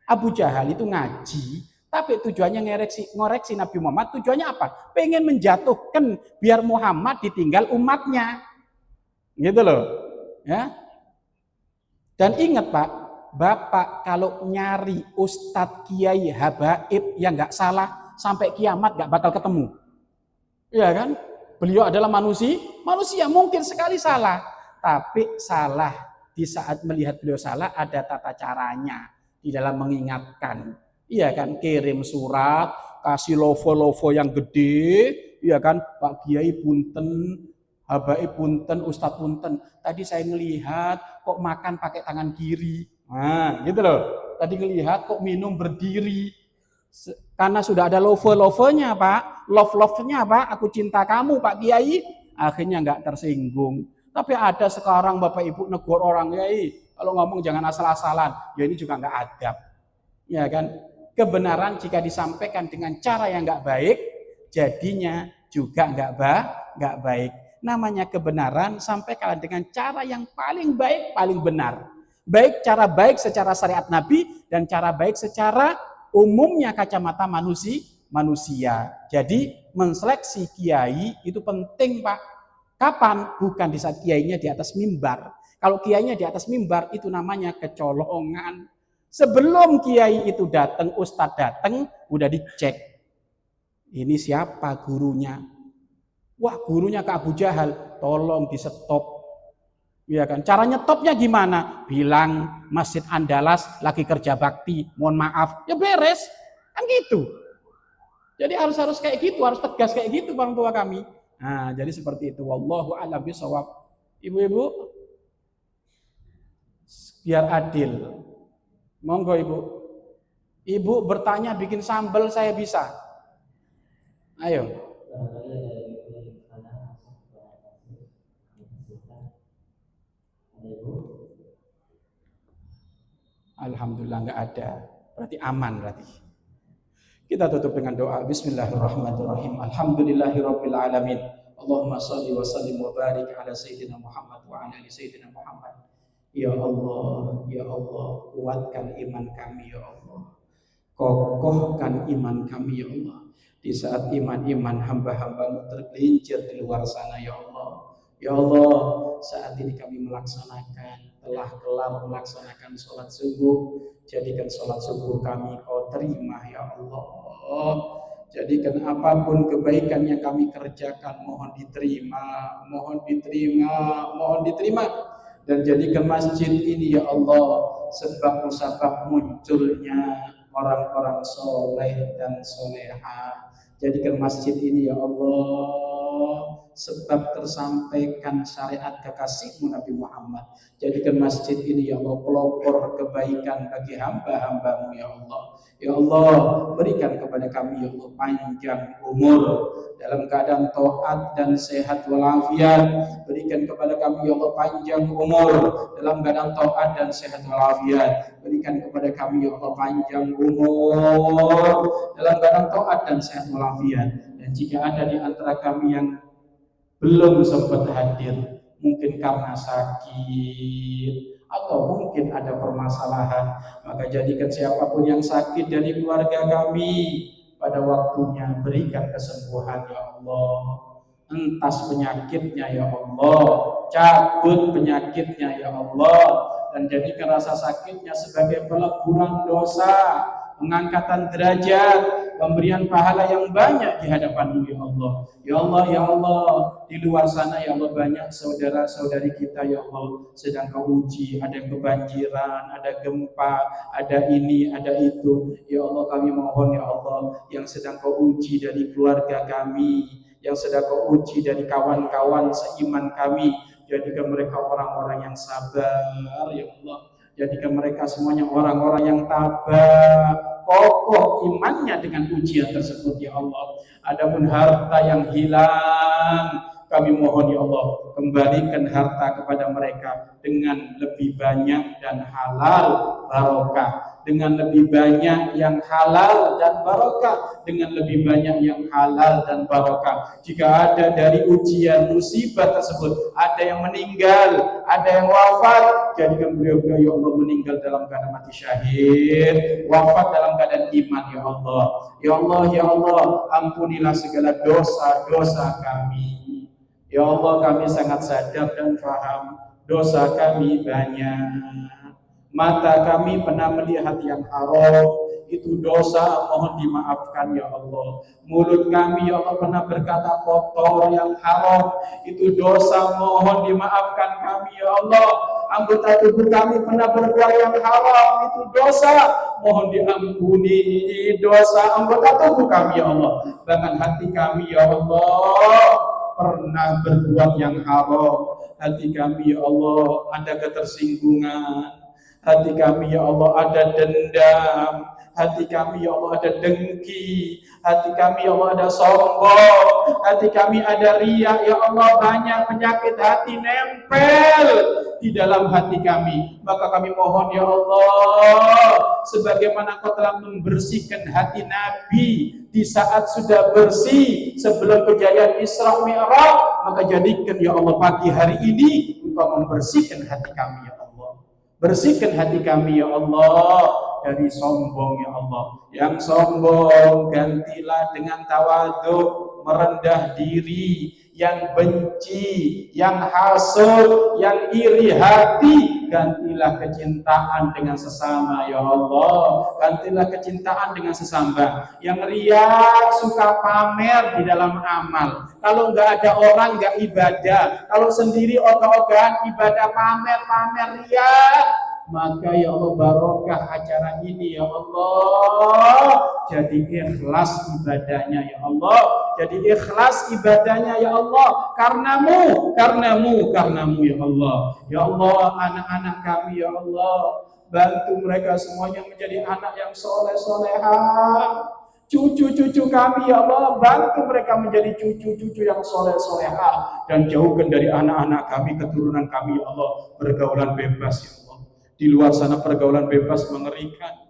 Abu Jahal itu ngaji, tapi tujuannya ngoreksi Nabi Muhammad. Tujuannya apa? Pengen menjatuhkan biar Muhammad ditinggal umatnya. Gitu loh. Ya. Dan ingat Pak, Bapak kalau nyari Ustadz Kiai Habaib yang nggak salah sampai kiamat nggak bakal ketemu. Iya kan? Beliau adalah manusia mungkin sekali salah, tapi salah di saat melihat beliau salah ada tata caranya di dalam mengingatkan. Iya kan? Kirim surat, kasih logo-logo yang gede, iya kan? Pak Kiai punten, Habaib punten, Ustadz punten. Tadi saya melihat kok makan pakai tangan kiri. Nah, gitu loh. Tadi ngelihat kok minum berdiri. Karena sudah ada love-nya Pak, love-nya Pak, aku cinta kamu Pak Kiai, akhirnya nggak tersinggung. Tapi ada sekarang Bapak Ibu negur orang Kiai, kalau ngomong jangan asal-asalan, ya ini juga nggak adab. Ya kan? Kebenaran jika disampaikan dengan cara yang nggak baik, jadinya juga nggak baik. Namanya kebenaran sampaikan dengan cara yang paling baik, paling benar. Baik cara baik secara syariat Nabi dan cara baik secara umumnya kacamata manusia. Jadi menseleksi kiai itu penting Pak. Kapan? Bukan di saat kiainya di atas mimbar. Kalau kiainya di atas mimbar itu namanya kecolongan. Sebelum kiai itu datang, ustadz datang, udah dicek. Ini siapa gurunya? Wah gurunya ke Abu Jahal, tolong di stop. Ya kan? Cara nyetopnya gimana? Bilang Masjid Andalas lagi kerja bakti, mohon maaf. Ya beres. Kan gitu. Jadi harus kayak gitu, harus tegas kayak gitu orang tua kami. Nah, jadi seperti itu. Wallahu a'lam bishawab. Ibu-ibu biar adil. Monggo Ibu. Ibu bertanya bikin sambal saya bisa. Ayo. Alhamdulillah nggak ada. Berarti aman berarti. Kita tutup dengan doa. Bismillahirrahmanirrahim. Alhamdulillahirabbil alamin. Allahumma shalli wa sallim wa barik ala sayyidina Muhammad wa ala ali sayyidina Muhammad. Ya Allah, ya Allah, kuatkan iman kami ya Allah. Kokohkan iman kami ya Allah. Di saat iman-iman hamba-hambamu tergelincir di luar sana ya Allah. Ya Allah, saat ini kami telah kelar melaksanakan sholat subuh. Jadikan sholat subuh kami kau terima ya Allah. Jadikan apapun kebaikan yang kami kerjakan mohon diterima, mohon diterima, mohon diterima. Dan jadikan masjid ini ya Allah sebab musabab munculnya orang-orang soleh dan soleha. Jadikan masjid ini ya Allah sebab tersampaikan syariat kekasihmu Nabi Muhammad. Jadikan masjid ini ya Allah pelopor kebaikan bagi hamba-hambamu ya Allah. Ya Allah berikan kepada kami ya Allah panjang umur dalam keadaan taat dan sehat walafiat. Berikan kepada kami ya Allah panjang umur dalam keadaan taat dan sehat walafiat. Berikan kepada kami ya Allah panjang umur dalam keadaan taat dan sehat walafiat. Dan jika ada di antara kami yang belum sempat hadir, mungkin karena sakit atau mungkin ada permasalahan, maka jadikan siapapun yang sakit dari keluarga kami pada waktunya berikan kesembuhan ya Allah. Entas penyakitnya ya Allah, cabut penyakitnya ya Allah, dan jadikan rasa sakitnya sebagai peleburan dosa, pengangkatan derajat, pemberian pahala yang banyak di hadapan-Mu ya Allah. Ya Allah, ya Allah, di luar sana ya Allah banyak saudara-saudari kita ya Allah sedang Kau uji, ada yang kebanjiran, ada gempa, ada ini, ada itu. Ya Allah, kami mohon ya Allah, yang sedang Kau uji dari keluarga kami, yang sedang Kau uji dari kawan-kawan seiman kami, jadikan mereka orang-orang yang sabar ya Allah. Jadikan mereka semuanya orang-orang yang tabah, kokoh imannya dengan ujian tersebut ya Allah. Adapun harta yang hilang, kami mohon ya Allah, kembalikan harta kepada mereka dengan lebih banyak dan halal barokah, dengan lebih banyak yang halal dan barokah, dengan lebih banyak yang halal dan barokah. Jika ada dari ujian musibah tersebut, ada yang meninggal, ada yang wafat, jadikan beliau-beliau ya Allah meninggal dalam keadaan mati syahid, wafat dalam keadaan iman ya Allah. Ya Allah, ya Allah, ampunilah segala dosa-dosa kami. Ya Allah, kami sangat sadar dan faham dosa kami banyak. Mata kami pernah melihat yang haram, itu dosa, mohon dimaafkan ya Allah. Mulut kami ya Allah pernah berkata kotor yang haram, itu dosa, mohon dimaafkan kami ya Allah. Anggota tubuh kami pernah berbuat yang haram, itu dosa, mohon diampuni dosa anggota tubuh kami ya Allah. Bahkan hati kami ya Allah pernah berbuat yang haram, hati kami ya Allah ada ketersinggungan, hati kami ya Allah ada dendam, hati kami ya Allah ada dengki, hati kami ya Allah ada sombong, hati kami ada riya ya Allah. Banyak penyakit hati nempel di dalam hati kami, maka kami mohon ya Allah, sebagaimana Kau telah membersihkan hati Nabi di saat sudah bersih sebelum kejayaan Isra Mi'raj, maka jadikan ya Allah pagi hari ini Engkau membersihkan hati kami ya Allah. Bersihkan hati kami ya Allah dari sombong ya Allah. Yang sombong gantilah dengan tawadhu, merendah diri. Yang benci, yang hasud, yang iri hati, gantilah kecintaan dengan sesama ya Allah. Gantilah kecintaan dengan sesama. Yang ria, suka pamer di dalam amal. Kalau nggak ada orang nggak ibadah. Kalau sendiri ogah-ogahan ibadah, pamer ria, maka ya Allah barokah acara ini ya Allah. Jadi ikhlas ibadahnya ya Allah. Jadi ikhlas ibadahnya ya Allah. Karenamu ya Allah. Ya Allah, anak-anak kami ya Allah, bantu mereka semuanya menjadi anak yang soleh-solehah. Cucu-cucu kami ya Allah, bantu mereka menjadi cucu-cucu yang soleh-solehah. Dan jauhkan dari anak-anak kami, keturunan kami ya Allah, pergaulan bebas ya Allah. Di luar sana pergaulan bebas mengerikan.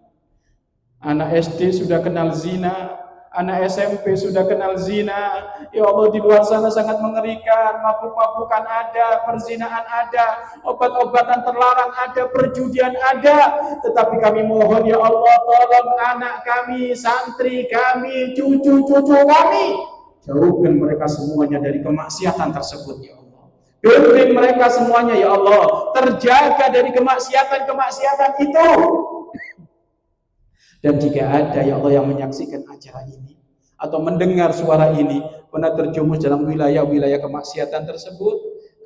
Anak SD sudah kenal zina, anak SMP sudah kenal zina. Ya Allah, di luar sana sangat mengerikan. Mabuk-mabukan ada, perzinahan ada, obat-obatan terlarang ada, perjudian ada. Tetapi kami mohon ya Allah, tolong anak kami, santri kami, cucu-cucu kami, jauhkan mereka semuanya dari kemaksiatan tersebut ya Allah. Bimbing mereka semuanya ya Allah, terjaga dari kemaksiatan itu. Dan jika ada ya Allah yang menyaksikan acara ini atau mendengar suara ini pernah terjumus dalam wilayah-wilayah kemaksiatan tersebut,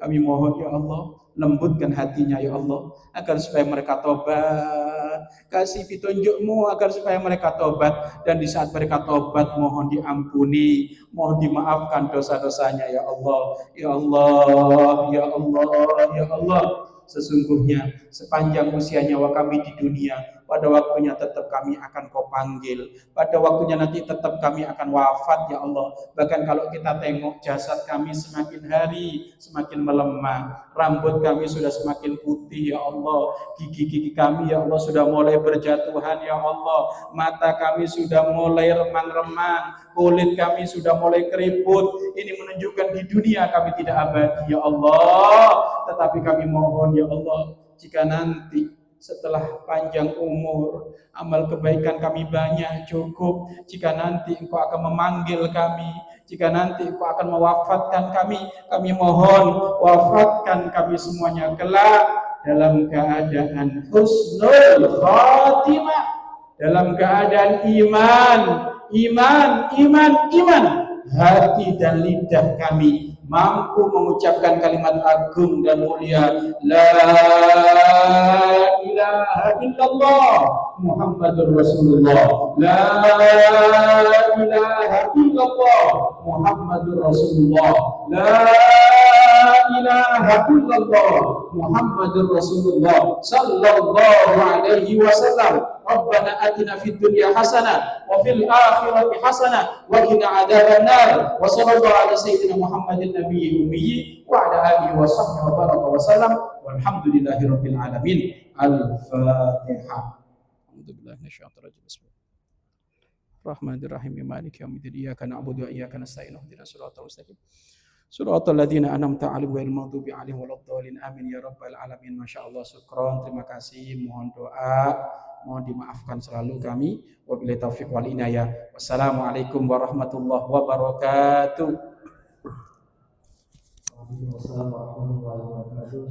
kami mohon ya Allah, lembutkan hatinya ya Allah, agar supaya mereka tobat. Kasih petunjuk-Mu agar supaya mereka tobat, dan di saat mereka tobat mohon diampuni, mohon dimaafkan dosa-dosanya ya Allah. Ya Allah, ya Allah, ya Allah. Sesungguhnya sepanjang usia nyawa kami di dunia, pada waktunya tetap kami akan Kau panggil, pada waktunya nanti tetap kami akan wafat ya Allah. Bahkan kalau kita tengok jasad kami semakin hari semakin melemah, rambut kami sudah semakin putih ya Allah, gigi-gigi kami ya Allah sudah mulai berjatuhan ya Allah, mata kami sudah mulai remang-remang, kulit kami sudah mulai keriput. Ini menunjukkan di dunia kami tidak abadi ya Allah. Tetapi kami mohon ya Allah, jika nanti setelah panjang umur, amal kebaikan kami banyak cukup, jika nanti Engkau akan memanggil kami, jika nanti Engkau akan mewafatkan kami mohon wafatkan kami semuanya kelak dalam keadaan husnul khatimah, dalam keadaan iman, hati dan lidah kami mampu mengucapkan kalimat agung dan mulia, la ilaha illallah Muhammadur Rasulullah, la ilaha illallah Muhammadur Rasulullah, la ilaha illallah Muhammadur Rasulullah sallallahu alaihi wasallam. Rabbana atina fid dunya hasanah wa fil akhirati hasanah wa qina adzabannar. Wa sallallahu ala sayyidina Muhammadin nabiyil ummi wa ala alihi wa sahbihi wa baraka wa sallam. Walhamdulillahi rabbil alamin. Al-Fatihah. A'udzubillahi minasyaitonir rajim. Bismillahirrahmanirrahim. Maliki yaumiddin. Iyyaka na'budu wa iyyaka nasta'in. Ihdinas siratal mustaqim. Suratul ladzina an'amta 'alaihim ghairil maghdubi 'alaihim waladdallin. Amin ya rabbal alamin. Masyaallah, syukron, terima kasih, mohon doa, mohon dimaafkan selalu kami. Wabillahi taufiq wal inayah. Wassalamualaikum warahmatullahi wabarakatuh. Waalaikumsalam warahmatullahi wabarakatuh.